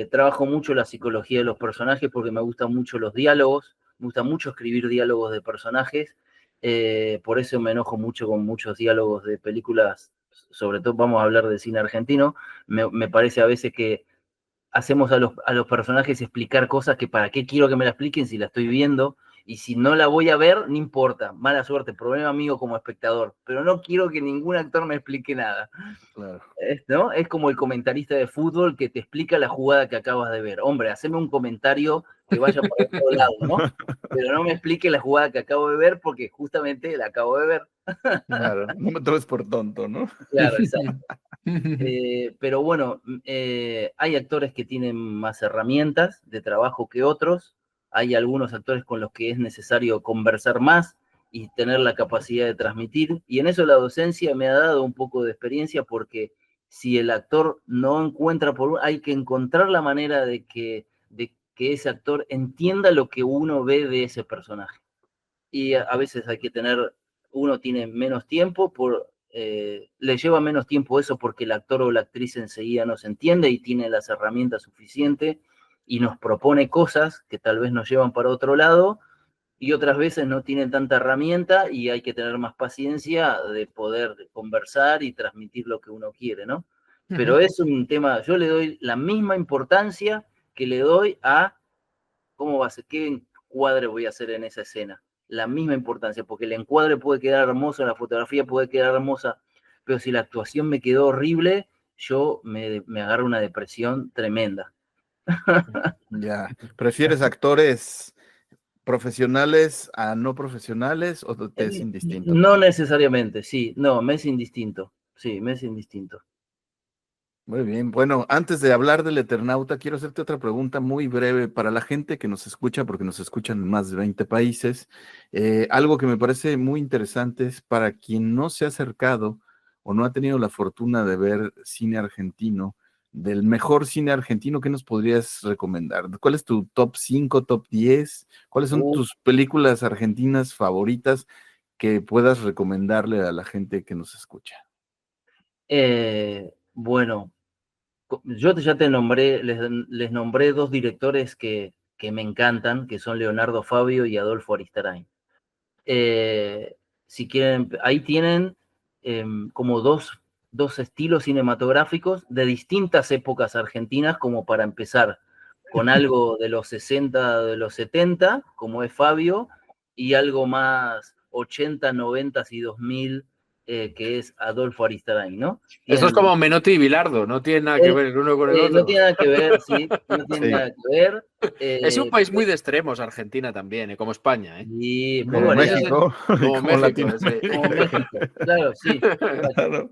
Trabajo mucho la psicología de los personajes porque me gustan mucho los diálogos, me gusta mucho escribir diálogos de personajes, por eso me enojo mucho con muchos diálogos de películas, sobre todo vamos a hablar de cine argentino, me parece a veces que hacemos a los personajes explicar cosas que para qué quiero que me la expliquen si la estoy viendo, y si no la voy a ver, no importa, mala suerte, problema mío como espectador, pero no quiero que ningún actor me explique nada. Claro. ¿No? Es como el comentarista de fútbol que te explica la jugada que acabas de ver. Hombre, haceme un comentario que vaya por otro lado, ¿no? Pero no me explique la jugada que acabo de ver porque justamente la acabo de ver. Claro, no me tomes por tonto, ¿no? Claro, exacto. Pero bueno, hay actores que tienen más herramientas de trabajo que otros. Hay algunos actores con los que es necesario conversar más y tener la capacidad de transmitir. Y en eso la docencia me ha dado un poco de experiencia porque si el actor no encuentra, hay que encontrar la manera de que ese actor entienda lo que uno ve de ese personaje. Y a veces hay que uno tiene menos tiempo, le lleva menos tiempo eso porque el actor o la actriz enseguida nos entiende y tiene las herramientas suficientes y nos propone cosas que tal vez nos llevan para otro lado, y otras veces no tienen tanta herramienta y hay que tener más paciencia de poder conversar y transmitir lo que uno quiere, ¿no? Pero es un tema, yo le doy la misma importancia que le doy a cómo va a ser, qué encuadre voy a hacer en esa escena. La misma importancia, porque el encuadre puede quedar hermoso, la fotografía puede quedar hermosa, pero si la actuación me quedó horrible, yo me agarro una depresión tremenda. Ya. ¿Prefieres actores profesionales a no profesionales o te es indistinto? No necesariamente, sí, no, me es indistinto. Sí, me es indistinto. Muy bien. Bueno, antes de hablar del Eternauta, quiero hacerte otra pregunta muy breve para la gente que nos escucha, porque nos escuchan en más de 20 países. Algo que me parece muy interesante es para quien no se ha acercado o no ha tenido la fortuna de ver cine argentino, del mejor cine argentino, ¿qué nos podrías recomendar? ¿Cuál es tu top 5, top 10? ¿Cuáles son tus películas argentinas favoritas que puedas recomendarle a la gente que nos escucha? Bueno, yo ya te nombré, les nombré dos directores que me encantan, que son Leonardo Fabio y Adolfo Aristarain. Si quieren, ahí tienen como dos estilos cinematográficos de distintas épocas argentinas, como para empezar con algo de los 60, de los 70, como es Fabio, y algo más 80, 90 y 2000, que es Adolfo Aristarain, ¿no? Esto es como Menotti y Bilardo, no tiene nada que ver el uno con el otro. No tiene nada que ver, sí, no tiene nada que ver. Es un país muy de extremos, Argentina también, como España. Y muy como variado. México, Como México, Latinoamérica. Como México, claro, sí. Claro.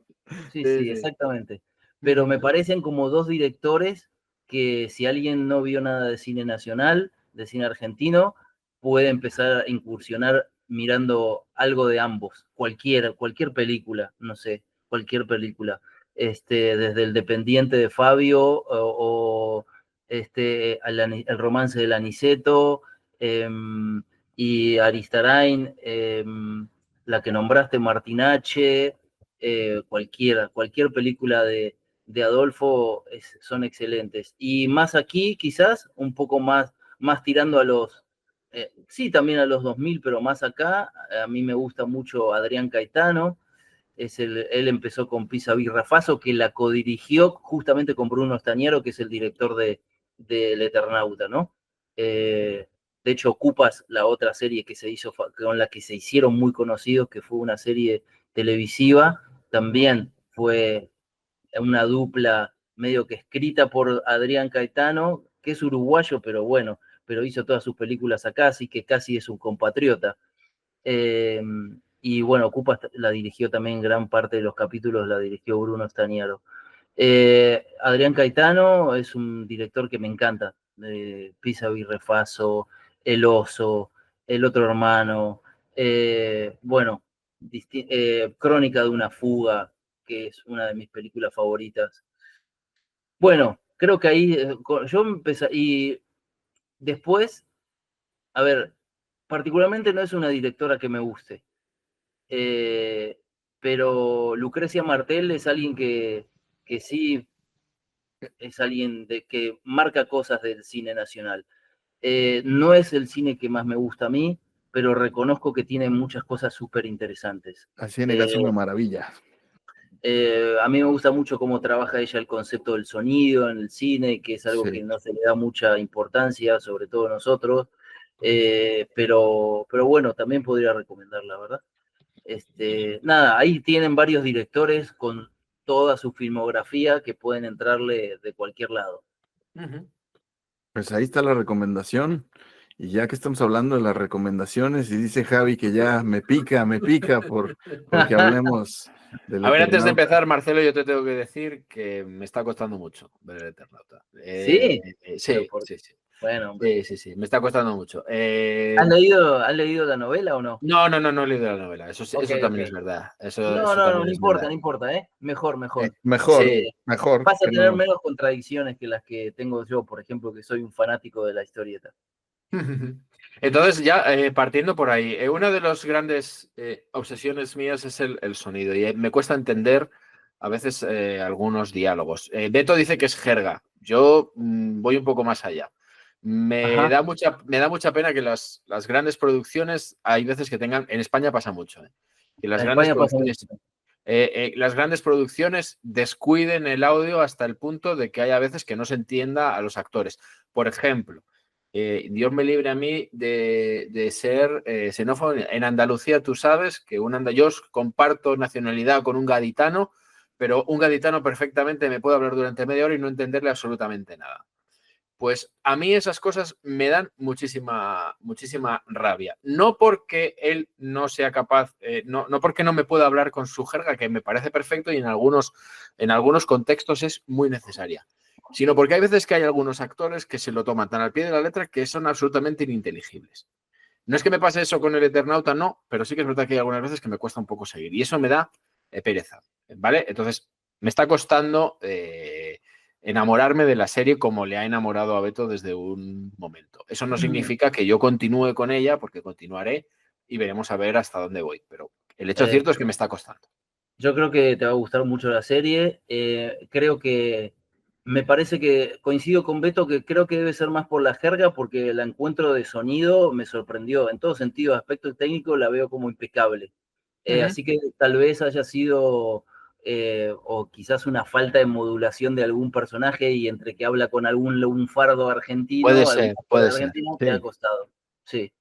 Sí, exactamente. Pero me parecen como dos directores que si alguien no vio nada de cine nacional, de cine argentino, puede empezar a incursionar mirando algo de ambos, cualquier película, no sé, cualquier película. Desde El Dependiente de Fabio o el romance del Aniceto, y Aristarain, la que nombraste, Martinache, cualquier película de Adolfo son excelentes. Y más aquí, quizás, un poco más tirando a los, sí, también a los 2000, pero más acá, a mí me gusta mucho Adrián Caetano. Él empezó con Pisa Birrafaso, que la codirigió justamente con Bruno Estañaro, que es el director del Eternauta, ¿no? De hecho, Ocupas, la otra serie que se hizo, con la que se hicieron muy conocidos, que fue una serie televisiva, también fue una dupla medio que escrita por Adrián Caetano, que es uruguayo, pero bueno, pero hizo todas sus películas acá, así que casi es un compatriota. Y bueno, Ocupa la dirigió también, gran parte de los capítulos la dirigió Bruno Estañaro. Adrián Caetano es un director que me encanta. Pisa Birrefaso, El Oso, El Otro Hermano, bueno, Crónica de una fuga, que es una de mis películas favoritas. Bueno, creo que ahí yo empecé, y después, a ver, particularmente no es una directora que me guste, pero Lucrecia Martel es alguien que sí es alguien que marca cosas del cine nacional. No es el cine que más me gusta a mí, pero reconozco que tiene muchas cosas súper interesantes. Así es una maravilla. A mí me gusta mucho cómo trabaja ella el concepto del sonido en el cine, que es algo que no se le da mucha importancia, sobre todo nosotros, pero bueno, también podría recomendarla, ¿verdad? Nada, ahí tienen varios directores con toda su filmografía que pueden entrarle de cualquier lado. Pues ahí está la recomendación. Y ya que estamos hablando de las recomendaciones, y dice Javi que ya me pica porque hablemos del A ver, antes de Eternauta. empezar, Marcelo, yo te tengo que decir que me está costando mucho ver el Eternauta. ¿Sí? Sí. Bueno, sí, me está costando mucho. ¿Han leído la novela o no? No he leído la novela, eso también Okay. es verdad. No importa, ¿eh? Mejor. Mejor. Vas a tener menos contradicciones que las que tengo yo, por ejemplo, que soy un fanático de la historieta. Entonces, ya partiendo por ahí, una de las grandes obsesiones mías es el sonido y me cuesta entender a veces algunos diálogos. Beto dice que es jerga, yo voy un poco más allá. Me da mucha pena que las grandes producciones, hay veces que tengan, en España pasa mucho, que las grandes producciones descuiden el audio hasta el punto de que haya veces que no se entienda a los actores. Por ejemplo, Dios me libre a mí de ser xenófobo. En Andalucía tú sabes que yo comparto nacionalidad con un gaditano, pero un gaditano perfectamente me puede hablar durante media hora y no entenderle absolutamente nada. Pues a mí esas cosas me dan muchísima rabia. No porque él no sea capaz, no porque no me pueda hablar con su jerga, que me parece perfecto y en algunos contextos es muy necesaria, sino porque hay veces que hay algunos actores que se lo toman tan al pie de la letra que son absolutamente ininteligibles. No es que me pase eso con el Eternauta, no, pero sí que es verdad que hay algunas veces que me cuesta un poco seguir y eso me da pereza, ¿vale? Entonces, me está costando enamorarme de la serie como le ha enamorado a Beto desde un momento. Eso no significa que yo continúe con ella, porque continuaré y veremos a ver hasta dónde voy, pero el hecho cierto es que me está costando. Yo creo que te va a gustar mucho la serie. Creo que me parece que coincido con Beto, que creo que debe ser más por la jerga, porque el encuentro de sonido me sorprendió. En todo sentido, aspecto técnico la veo como impecable. Así que tal vez haya sido, o quizás una falta de modulación de algún personaje y entre que habla con algún lunfardo argentino, puede ser. Argentino, te ha costado. Sí.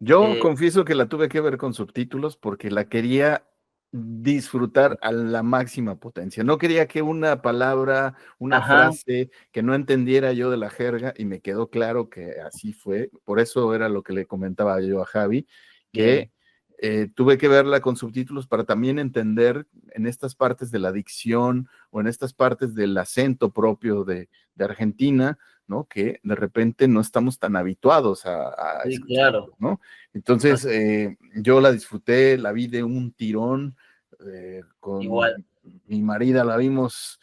Yo confieso que la tuve que ver con subtítulos porque la quería disfrutar a la máxima potencia. No quería que una palabra, una Ajá, frase que no entendiera yo de la jerga, y me quedó claro que así fue. Por eso era lo que le comentaba yo a Javi, bien. que tuve que verla con subtítulos para también entender en estas partes de la dicción o en estas partes del acento propio de Argentina, ¿no? Que de repente no estamos tan habituados a Sí, escucharlo, claro. ¿no? Entonces, yo la disfruté, la vi de un tirón, Igual. con mi marida la vimos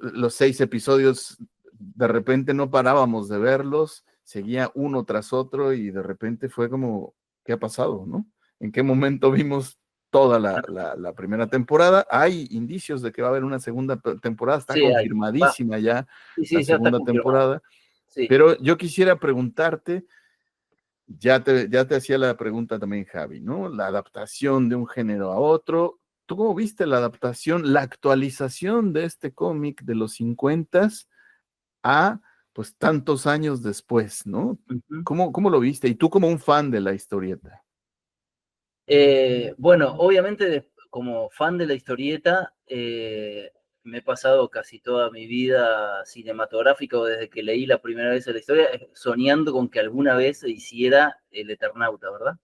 los 6 episodios, de repente no parábamos de verlos, seguía uno tras otro y de repente fue como, ¿qué ha pasado, no? ¿En qué momento vimos toda la primera temporada? Hay indicios de que va a haber una segunda temporada, está Sí, hay. Va. confirmadísima ya Sí, la sí, ya está segunda confirmado. temporada, Sí. pero yo quisiera preguntarte, ya te hacía la pregunta también Javi, ¿no? La adaptación de un género a otro. ¿Tú cómo viste la adaptación, la actualización de este cómic de los 50 a, pues, tantos años después, ¿no? Ujú. ¿Cómo lo viste? Y tú como un fan de la historieta. Bueno, obviamente como fan de la historieta, me he pasado casi toda mi vida cinematográfica o desde que leí la primera vez la historia, soñando con que alguna vez se hiciera El Eternauta, ¿verdad?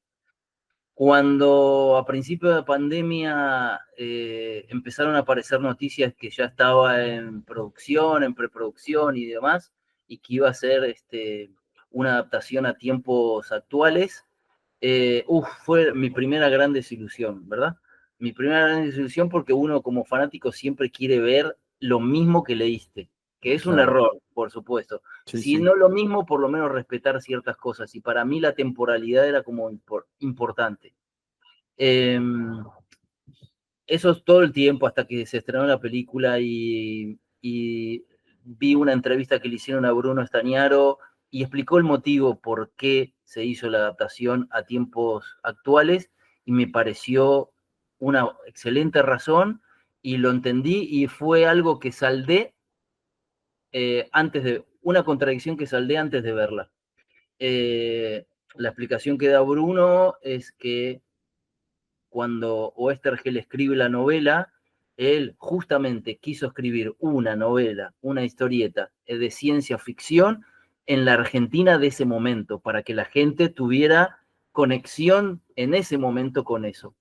Cuando a principio de pandemia empezaron a aparecer noticias que ya estaba en producción, en preproducción y demás, y que iba a ser una adaptación a tiempos actuales, fue mi primera gran desilusión, ¿verdad? Mi primera gran desilusión porque uno como fanático siempre quiere ver lo mismo que leíste, que es un Claro, error, por supuesto. sí, Si sí, no lo mismo, por lo menos respetar ciertas cosas. Y para mí la temporalidad era como importante. Eh, Eso es todo el tiempo hasta que se estrenó la película y vi una entrevista que le hicieron a Bruno Estañaro y explicó el motivo por qué se hizo la adaptación a tiempos actuales y me pareció una excelente razón y lo entendí y fue algo que saldé una contradicción que saldé antes de verla. La explicación que da Bruno es que cuando Oestergel escribe la novela, él justamente quiso escribir una novela, una historieta de ciencia ficción en la Argentina de ese momento, para que la gente tuviera conexión en ese momento con eso.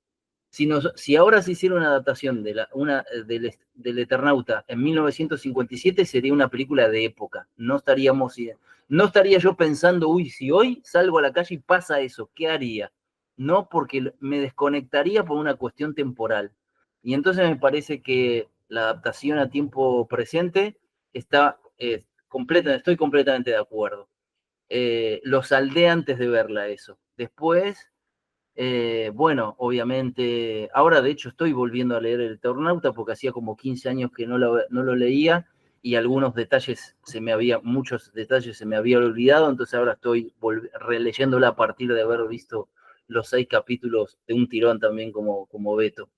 Si ahora se hiciera una adaptación del Eternauta en 1957, sería una película de época. No estaría yo pensando, uy, si hoy salgo a la calle y pasa eso, ¿qué haría? No, porque me desconectaría por una cuestión temporal. Y entonces me parece que la adaptación a tiempo presente estoy completamente de acuerdo. Lo saldé antes de verla eso. Después bueno, obviamente, ahora de hecho estoy volviendo a leer El Eternauta porque hacía como 15 años que no lo leía y muchos detalles se me habían olvidado, entonces ahora estoy releyéndola a partir de haber visto los 6 capítulos de un tirón también como Beto.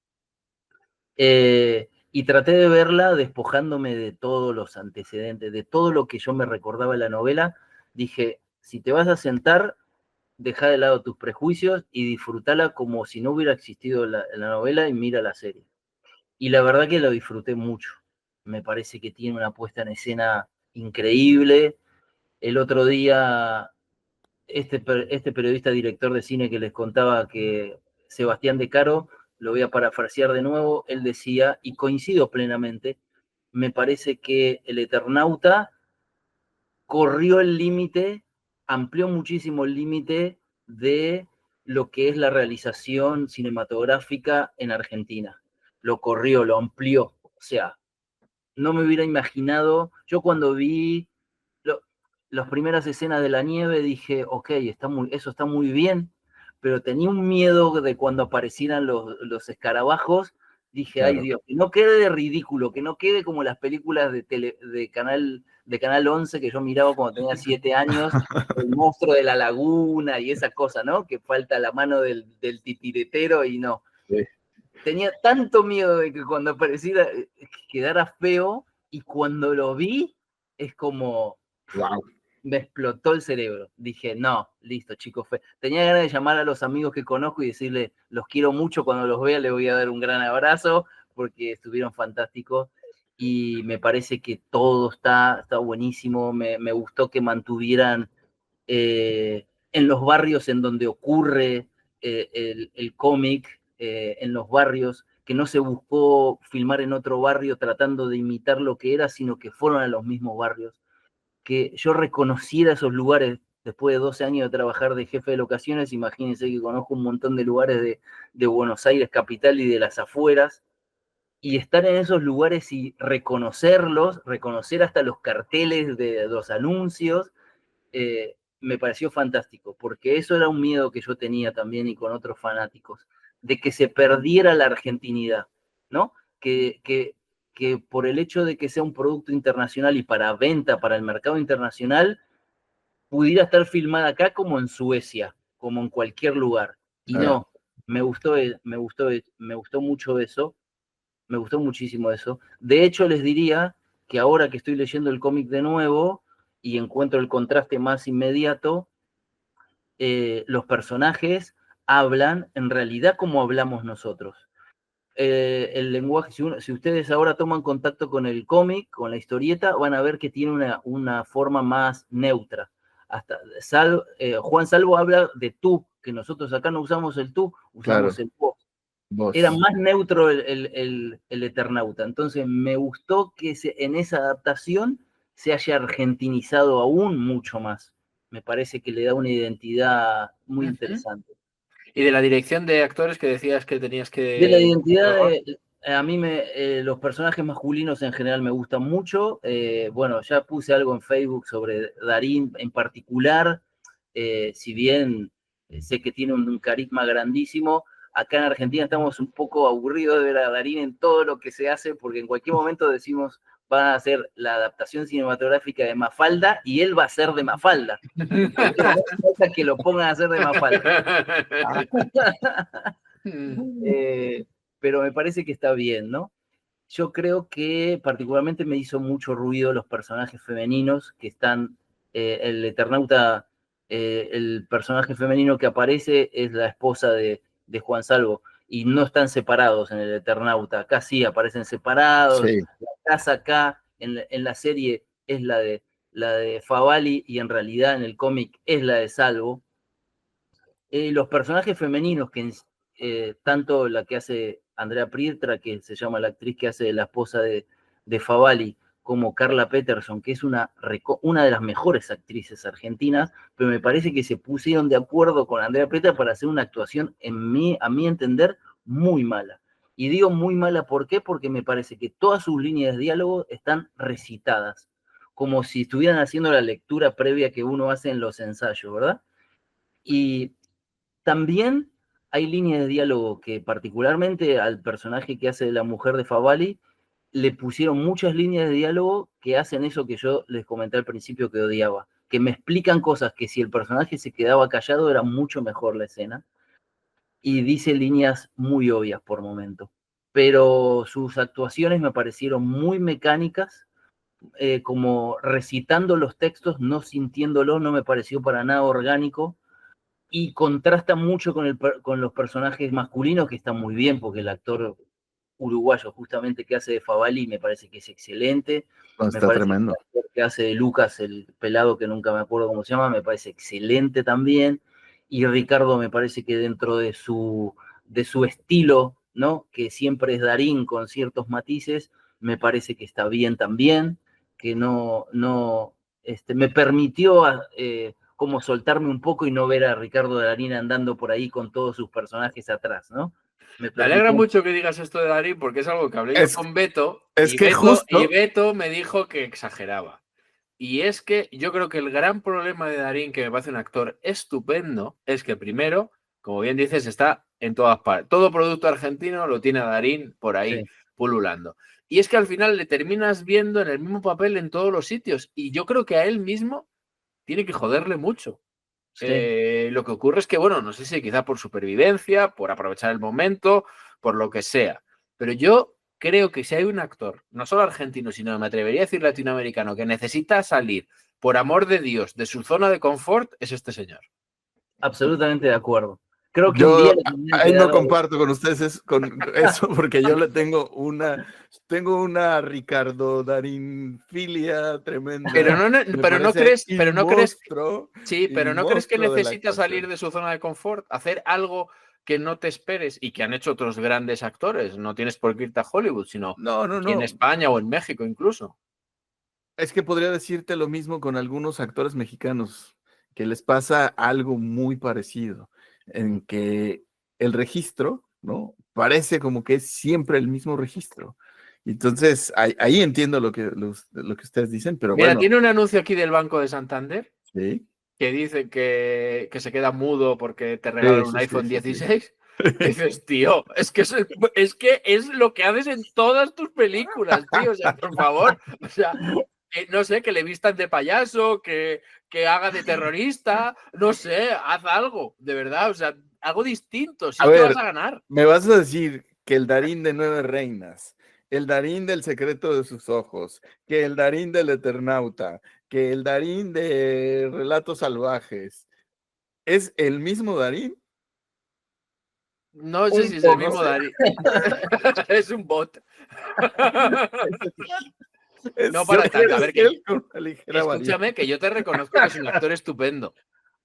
Y traté de verla despojándome de todos los antecedentes, de todo lo que yo me recordaba de la novela. Dije, si te vas a sentar, deja de lado tus prejuicios y disfrútala como si no hubiera existido la novela y mira la serie. Y la verdad que lo disfruté mucho. Me parece que tiene una puesta en escena increíble. El otro día, este periodista director de cine que les contaba que Sebastián De Caro, lo voy a parafrasear de nuevo, él decía, y coincido plenamente, me parece que el Eternauta corrió el límite, amplió muchísimo el límite de lo que es la realización cinematográfica en Argentina. Lo corrió, lo amplió. O sea, no me hubiera imaginado, yo cuando vi las primeras escenas de la nieve dije, ok, eso está muy bien, pero tenía un miedo de cuando aparecieran los escarabajos, dije, ay claro. Dios, que no quede de ridículo, que no quede como las películas de Canal 11 que yo miraba cuando tenía 7 años, el monstruo de la laguna y esa cosa, ¿no? Que falta la mano del titiretero y no. Sí. Tenía tanto miedo de que cuando apareciera quedara feo y cuando lo vi es como Wow. me explotó el cerebro. Dije, no, listo, chicos. Tenía ganas de llamar a los amigos que conozco y decirle, los quiero mucho, cuando los vea les voy a dar un gran abrazo, porque estuvieron fantásticos. Y me parece que todo está buenísimo. Me gustó que mantuvieran en los barrios en donde ocurre el cómic, en los barrios, que no se buscó filmar en otro barrio tratando de imitar lo que era, sino que fueron a los mismos barrios. Que yo reconociera esos lugares después de 12 años de trabajar de jefe de locaciones. Imagínense que conozco un montón de lugares de Buenos Aires capital y de las afueras, y estar en esos lugares y reconocerlos, reconocer hasta los carteles de los anuncios, me pareció fantástico, porque eso era un miedo que yo tenía también y con otros fanáticos, de que se perdiera la argentinidad, ¿no? Que por el hecho de que sea un producto internacional y para venta, para el mercado internacional, pudiera estar filmada acá como en Suecia, como en cualquier lugar. Y no, me gustó mucho eso, me gustó muchísimo eso. De hecho, les diría que ahora que estoy leyendo el cómic de nuevo y encuentro el contraste más inmediato, los personajes hablan en realidad como hablamos nosotros. El lenguaje, si ustedes ahora toman contacto con el cómic, con la historieta, van a ver que tiene una forma más neutra. Hasta Juan Salvo habla de tú, que nosotros acá no usamos el tú, usamos el vos. Era más neutro el Eternauta. Entonces me gustó que en esa adaptación se haya argentinizado aún mucho más. Me parece que le da una identidad muy interesante. Y de la dirección de actores que decías que tenías que... De la identidad, a mí los personajes masculinos en general me gustan mucho. Bueno, ya puse algo en Facebook sobre Darín en particular. Si bien sé que tiene un carisma grandísimo, acá en Argentina estamos un poco aburridos de ver a Darín en todo lo que se hace, porque en cualquier momento decimos, van a hacer la adaptación cinematográfica de Mafalda y él va a ser de Mafalda. Falta que lo pongan a hacer de Mafalda. Pero me parece que está bien, ¿no? Yo creo que particularmente me hizo mucho ruido los personajes femeninos que están, el Eternauta, el personaje femenino que aparece es la esposa de Juan Salvo, y no están separados en el Eternauta. Acá sí aparecen separados. Sí. La casa acá en la serie es la de Favali, y en realidad en el cómic es la de Salvo. Los personajes femeninos, que tanto la que hace Andrea Prietra, que se llama la actriz que hace de la esposa de Favali, como Carla Peterson, que es una de las mejores actrices argentinas, pero me parece que se pusieron de acuerdo con Andrea Prietra para hacer una actuación, a mi entender, muy mala. Y digo muy mala, ¿por qué? Porque me parece que todas sus líneas de diálogo están recitadas, como si estuvieran haciendo la lectura previa que uno hace en los ensayos, ¿verdad? Y también hay líneas de diálogo que particularmente al personaje que hace de la mujer de Favali le pusieron muchas líneas de diálogo que hacen eso que yo les comenté al principio que odiaba, que me explican cosas que si el personaje se quedaba callado era mucho mejor la escena, y dice líneas muy obvias por momento. Pero sus actuaciones me parecieron muy mecánicas, como recitando los textos, no sintiéndolo, no me pareció para nada orgánico. Y contrasta mucho con los personajes masculinos, que están muy bien, porque el actor uruguayo justamente que hace de Favali me parece que es excelente. Está tremendo. Que el actor que hace de Lucas, el pelado que nunca me acuerdo cómo se llama, me parece excelente también. Y Ricardo me parece que dentro de su estilo, ¿no? Que siempre es Darín con ciertos matices, me parece que está bien también, que me permitió como soltarme un poco y no ver a Ricardo Darín andando por ahí con todos sus personajes atrás, ¿no? Me alegra mucho que digas esto de Darín, porque es algo que hablé yo con Beto, y Beto me dijo que exageraba. Y es que yo creo que el gran problema de Darín, que me parece un actor estupendo, es que primero, como bien dices, está en todas partes. Todo producto argentino lo tiene a Darín por ahí, sí, pululando. Y es que al final le terminas viendo en el mismo papel en todos los sitios. Y yo creo que a él mismo tiene que joderle mucho. Sí. Lo que ocurre es que, bueno, no sé si quizá por supervivencia, por aprovechar el momento, por lo que sea. Pero yo creo que si hay un actor, no solo argentino, sino me atrevería a decir latinoamericano, que necesita salir por amor de Dios, de su zona de confort, es este señor. Absolutamente de acuerdo. Creo que un Yo día le tendrían ahí que no dar- comparto con ustedes con eso porque yo le tengo una Ricardo Darín-filia tremenda. Me Pero no parece crees, pero no crees, sí, y pero no crees que monstruo de la necesitas salir actuación. de su zona de confort, hacer algo que no te esperes y que han hecho otros grandes actores. No tienes por qué irte a Hollywood, sino No, aquí en no. España o en México incluso. Es que podría decirte lo mismo con algunos actores mexicanos, que les pasa algo muy parecido, en que el registro, ¿no? Parece como que es siempre el mismo registro. Entonces, ahí entiendo lo que ustedes dicen, pero Mira, bueno, tiene un anuncio aquí del Banco de Santander sí, que dice que se queda mudo porque te sí, regalan un sí, sí, iPhone sí, sí. 16. Y dices, tío, es que es lo que haces en todas tus películas, tío. O sea, por favor. O sea, no sé, que le vistan de payaso, que haga de terrorista, no sé, haz algo, de verdad. O sea, algo distinto. Si A es que vas ver, a ganar. me vas a decir que el Darín de Nueve Reinas, el Darín del secreto de sus ojos, que el Darín del Eternauta, que el Darín de Relatos Salvajes, ¿es el mismo Darín? No sé Un si es el No poco. mismo sé. Darín. Es un bot. No Yo para tanto. quiero A ver, ser con una ligera variante. escúchame, que yo te reconozco que es un actor estupendo,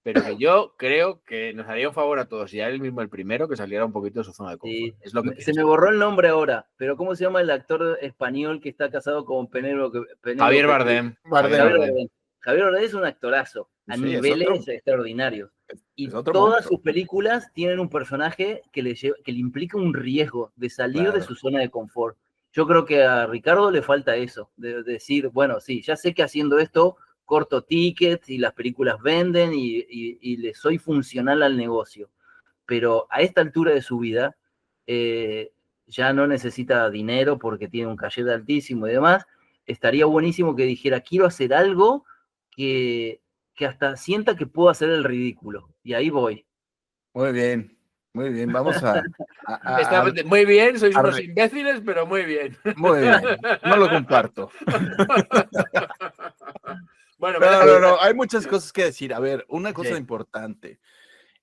pero que yo creo que nos haría un favor a todos, y a él mismo el primero, que saliera un poquito de su zona de confort. Sí. Es lo que Se me pienso. borró el nombre ahora, pero ¿cómo se llama el actor español que está casado con Javier Penélope Cruz? Bardem. Javier Bardem. Javier Bardem. Bardem. Javier Bardem es un actorazo a Sí, es niveles extraordinarios. es Y otro todas monstruo. sus películas tienen un personaje que le implica un riesgo de salir de Claro. su zona de confort. Yo creo que a Ricardo le falta eso, de decir, bueno, sí, ya sé que haciendo esto corto tickets y las películas venden y le soy funcional al negocio. Pero a esta altura de su vida ya no necesita dinero porque tiene un caché altísimo y demás. Estaría buenísimo que dijera, quiero hacer algo que, que hasta sienta que puedo hacer el ridículo. Y ahí voy. Muy bien, muy bien. Vamos Está muy bien, sois a unos imbéciles, pero muy bien. muy bien. No lo comparto. Bueno, me No, dejas no, una. no. Hay muchas cosas que decir. A ver, una cosa Sí. importante.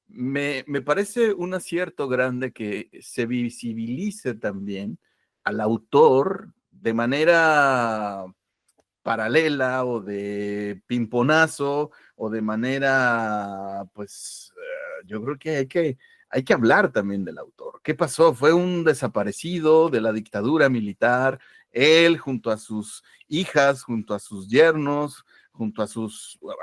Me parece un acierto grande que se visibilice también al autor de manera paralela o de pimponazo o de manera, pues, yo creo que hay que hablar también del autor. ¿Qué pasó? Fue un desaparecido de la dictadura militar, él junto a sus hijas, junto a sus yernos, junto a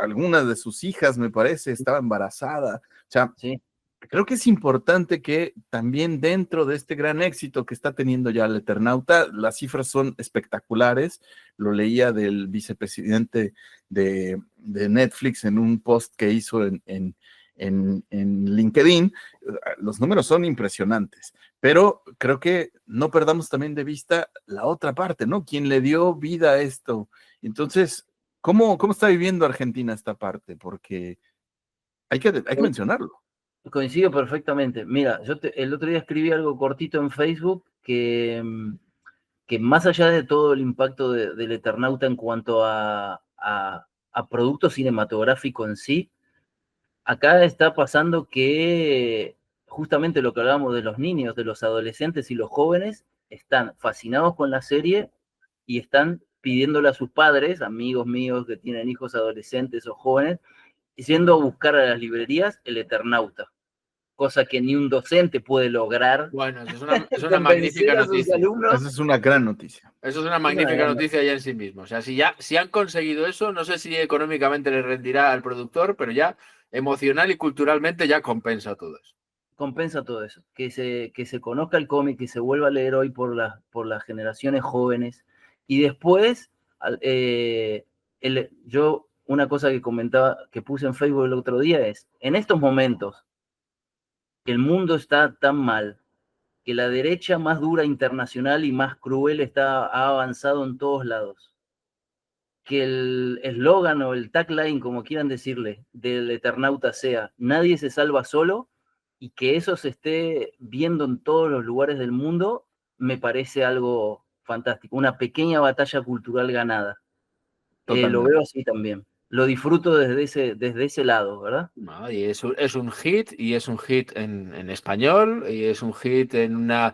algunas de sus hijas, me parece, estaba embarazada. O sea, Sí. creo que es importante que también dentro de este gran éxito que está teniendo ya el Eternauta, las cifras son espectaculares. Lo leía del vicepresidente de Netflix en un post que hizo en LinkedIn. Los números son impresionantes, pero creo que no perdamos también de vista la otra parte, ¿no? Quien le dio vida a esto. Entonces, ¿cómo está viviendo Argentina esta parte? Porque hay que mencionarlo. Coincido perfectamente. Mira, el otro día escribí algo cortito en Facebook que más allá de todo el impacto del Eternauta en cuanto a producto cinematográfico en sí, acá está pasando que justamente lo que hablábamos de los niños, de los adolescentes y los jóvenes, están fascinados con la serie y están pidiéndole a sus padres, amigos míos que tienen hijos adolescentes o jóvenes, yendo a buscar a las librerías el Eternauta, cosa que ni un docente puede lograr. Bueno, eso es una magnífica Convencer a sus noticia. alumnos. Esa es una gran noticia. Eso es una Una magnífica gran noticia ya en sí mismo. O sea, si han conseguido eso, no sé si económicamente le rendirá al productor, pero ya emocional y culturalmente ya compensa todo eso. Compensa todo eso, que se conozca el cómic, que se vuelva a leer hoy por las generaciones jóvenes. Y después, yo una cosa que comentaba, que puse en Facebook el otro día es, en estos momentos, el mundo está tan mal, que la derecha más dura internacional y más cruel ha avanzado en todos lados. Que el eslogan o el tagline, como quieran decirle, del Eternauta sea, nadie se salva solo, y que eso se esté viendo en todos los lugares del mundo, me parece algo fantástico, una pequeña batalla cultural ganada. Lo Totalmente. veo así también. lo disfruto desde ese lado, ¿verdad? No, y es un hit, y es un hit en español, y es un hit en una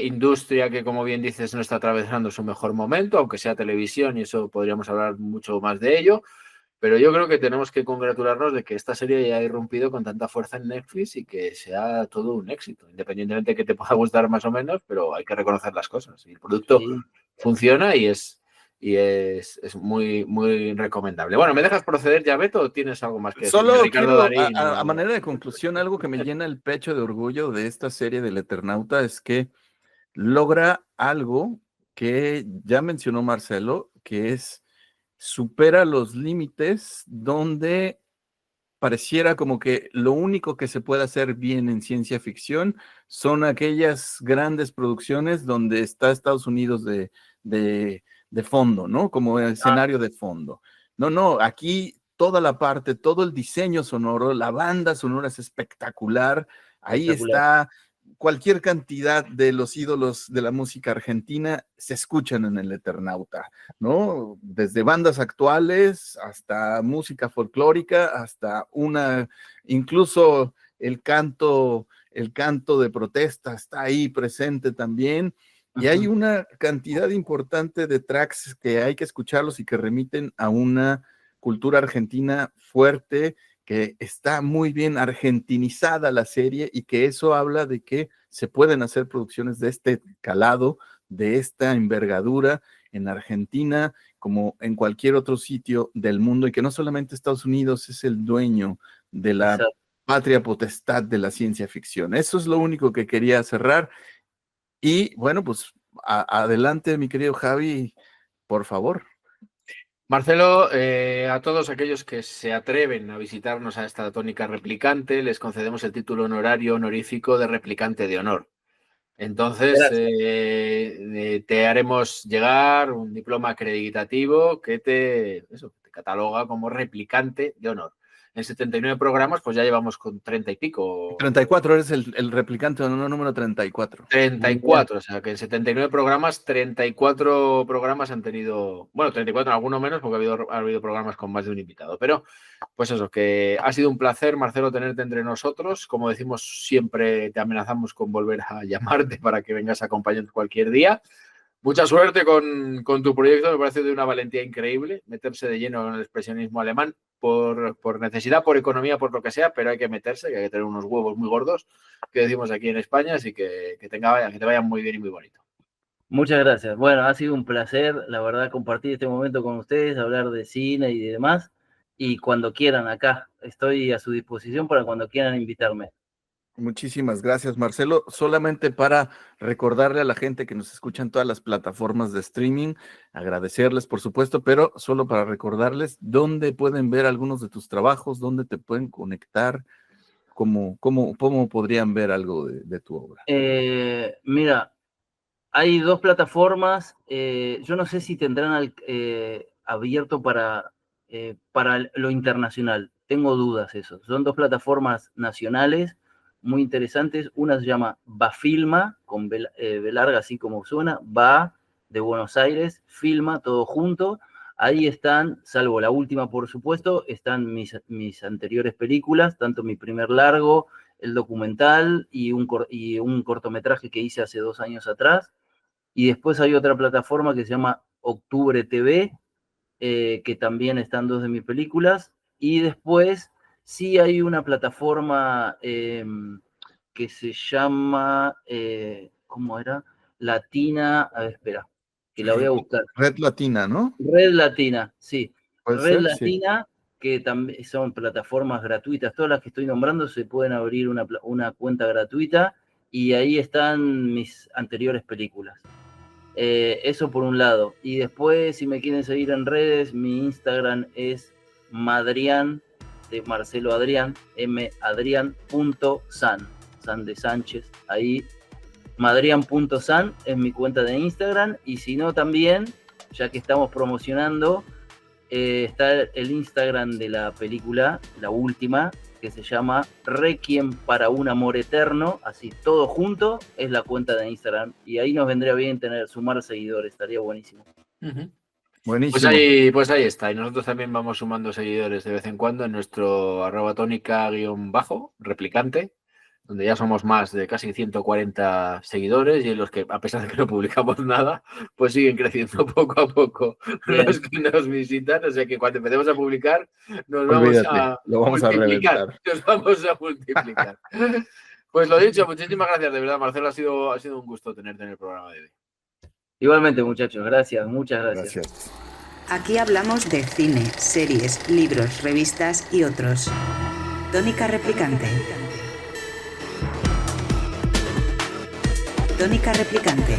industria que, como bien dices, no está atravesando su mejor momento, aunque sea televisión, y eso podríamos hablar mucho más de ello. Pero yo creo que tenemos que congratularnos de que esta serie ya ha irrumpido con tanta fuerza en Netflix y que sea todo un éxito, independientemente de que te pueda gustar más o menos, pero hay que reconocer las cosas. Y el producto Sí. funciona y es muy, muy recomendable. Bueno, ¿me dejas proceder ya, Beto, o tienes algo más que decir? Solo Ricardo quiero, Darín. a manera de conclusión, algo que me llena el pecho de orgullo de esta serie del Eternauta es que logra algo que ya mencionó Marcelo, que es supera los límites donde pareciera como que lo único que se puede hacer bien en ciencia ficción son aquellas grandes producciones donde está Estados Unidos de fondo, ¿no? Como escenario de fondo. No, aquí toda la parte, todo el diseño sonoro, la banda sonora es espectacular. Ahí Espectacular. está cualquier cantidad de los ídolos de la música argentina se escuchan en el Eternauta, ¿no? Desde bandas actuales hasta música folclórica, hasta incluso el canto de protesta está ahí presente también. Y hay una cantidad importante de tracks que hay que escucharlos y que remiten a una cultura argentina fuerte, que está muy bien argentinizada la serie y que eso habla de que se pueden hacer producciones de este calado, de esta envergadura en Argentina como en cualquier otro sitio del mundo, y que no solamente Estados Unidos es el dueño de la Exacto. patria potestad de la ciencia ficción. Eso es lo único que quería cerrar. Y bueno, pues adelante, mi querido Javi, por favor. Marcelo, a todos aquellos que se atreven a visitarnos a esta tónica replicante, les concedemos el título honorífico de replicante de honor. Entonces, te haremos llegar un diploma acreditativo que te cataloga como replicante de honor. En 79 programas, pues ya llevamos con 30 y pico. 34, eres el replicante número 34. 34, o sea que en 79 programas, 34 programas han tenido, bueno, 34 alguno menos porque ha habido programas con más de un invitado, pero pues eso, que ha sido un placer, Marcelo, tenerte entre nosotros. Como decimos siempre, te amenazamos con volver a llamarte para que vengas a acompañarnos cualquier día. Mucha suerte con tu proyecto, me parece de una valentía increíble, meterse de lleno en el expresionismo alemán por necesidad, por economía, por lo que sea, pero hay que meterse, que hay que tener unos huevos muy gordos, que decimos aquí en España, así que te vayan muy bien y muy bonito. Muchas gracias. Bueno, ha sido un placer, la verdad, compartir este momento con ustedes, hablar de cine y de demás. Y cuando quieran, acá estoy a su disposición para cuando quieran invitarme. Muchísimas gracias, Marcelo. Solamente para recordarle a la gente que nos escucha en todas las plataformas de streaming, agradecerles, por supuesto, pero solo para recordarles dónde pueden ver algunos de tus trabajos, dónde te pueden conectar, cómo podrían ver algo de tu obra. Mira, hay dos plataformas. Yo no sé si tendrán abierto para lo internacional. Tengo dudas eso. Son dos plataformas nacionales muy interesantes. Una se llama Bafilma, con B larga, así como suena, Va de Buenos Aires, Filma, todo junto. Ahí están, salvo la última, por supuesto, están mis anteriores películas, tanto mi primer largo, el documental y un cortometraje que hice hace 2 años atrás. Y después hay otra plataforma que se llama Octubre TV, que también están 2 de mis películas. Y después sí hay una plataforma que se llama, ¿cómo era? Latina, a ver, espera, que la voy a buscar. Red Latina, ¿no? Red Latina, sí. ¿Puede Red ser? Sí. Latina, que también son plataformas gratuitas. Todas las que estoy nombrando se pueden abrir una cuenta gratuita y ahí están mis anteriores películas. Eso por un lado. Y después, si me quieren seguir en redes, mi Instagram es Madrian, de Marcelo Adrián, madrian.san, San de Sánchez. Ahí, madrian.san es mi cuenta de Instagram. Y si no, también, ya que estamos promocionando, está el Instagram de la película, la última, que se llama Requiem para un amor eterno, así todo junto, es la cuenta de Instagram, y ahí nos vendría bien sumar seguidores, estaría buenísimo. Buenísimo. Pues ahí está. Y nosotros también vamos sumando seguidores de vez en cuando en nuestro @tónica_replicante, donde ya somos más de casi 140 seguidores y en los que, a pesar de que no publicamos nada, pues siguen creciendo poco a poco Bien. los que nos visitan. O sea que cuando empecemos a publicar nos Olvídate, vamos a lo vamos a multiplicar. reventar. Nos vamos a multiplicar. Pues lo dicho, muchísimas gracias, de verdad, Marcelo. Ha sido un gusto tenerte en el programa de hoy. Igualmente, muchachos, gracias, muchas gracias. Gracias. Aquí hablamos de cine, series, libros, revistas y otros. Tónica Replicante. Tónica Replicante.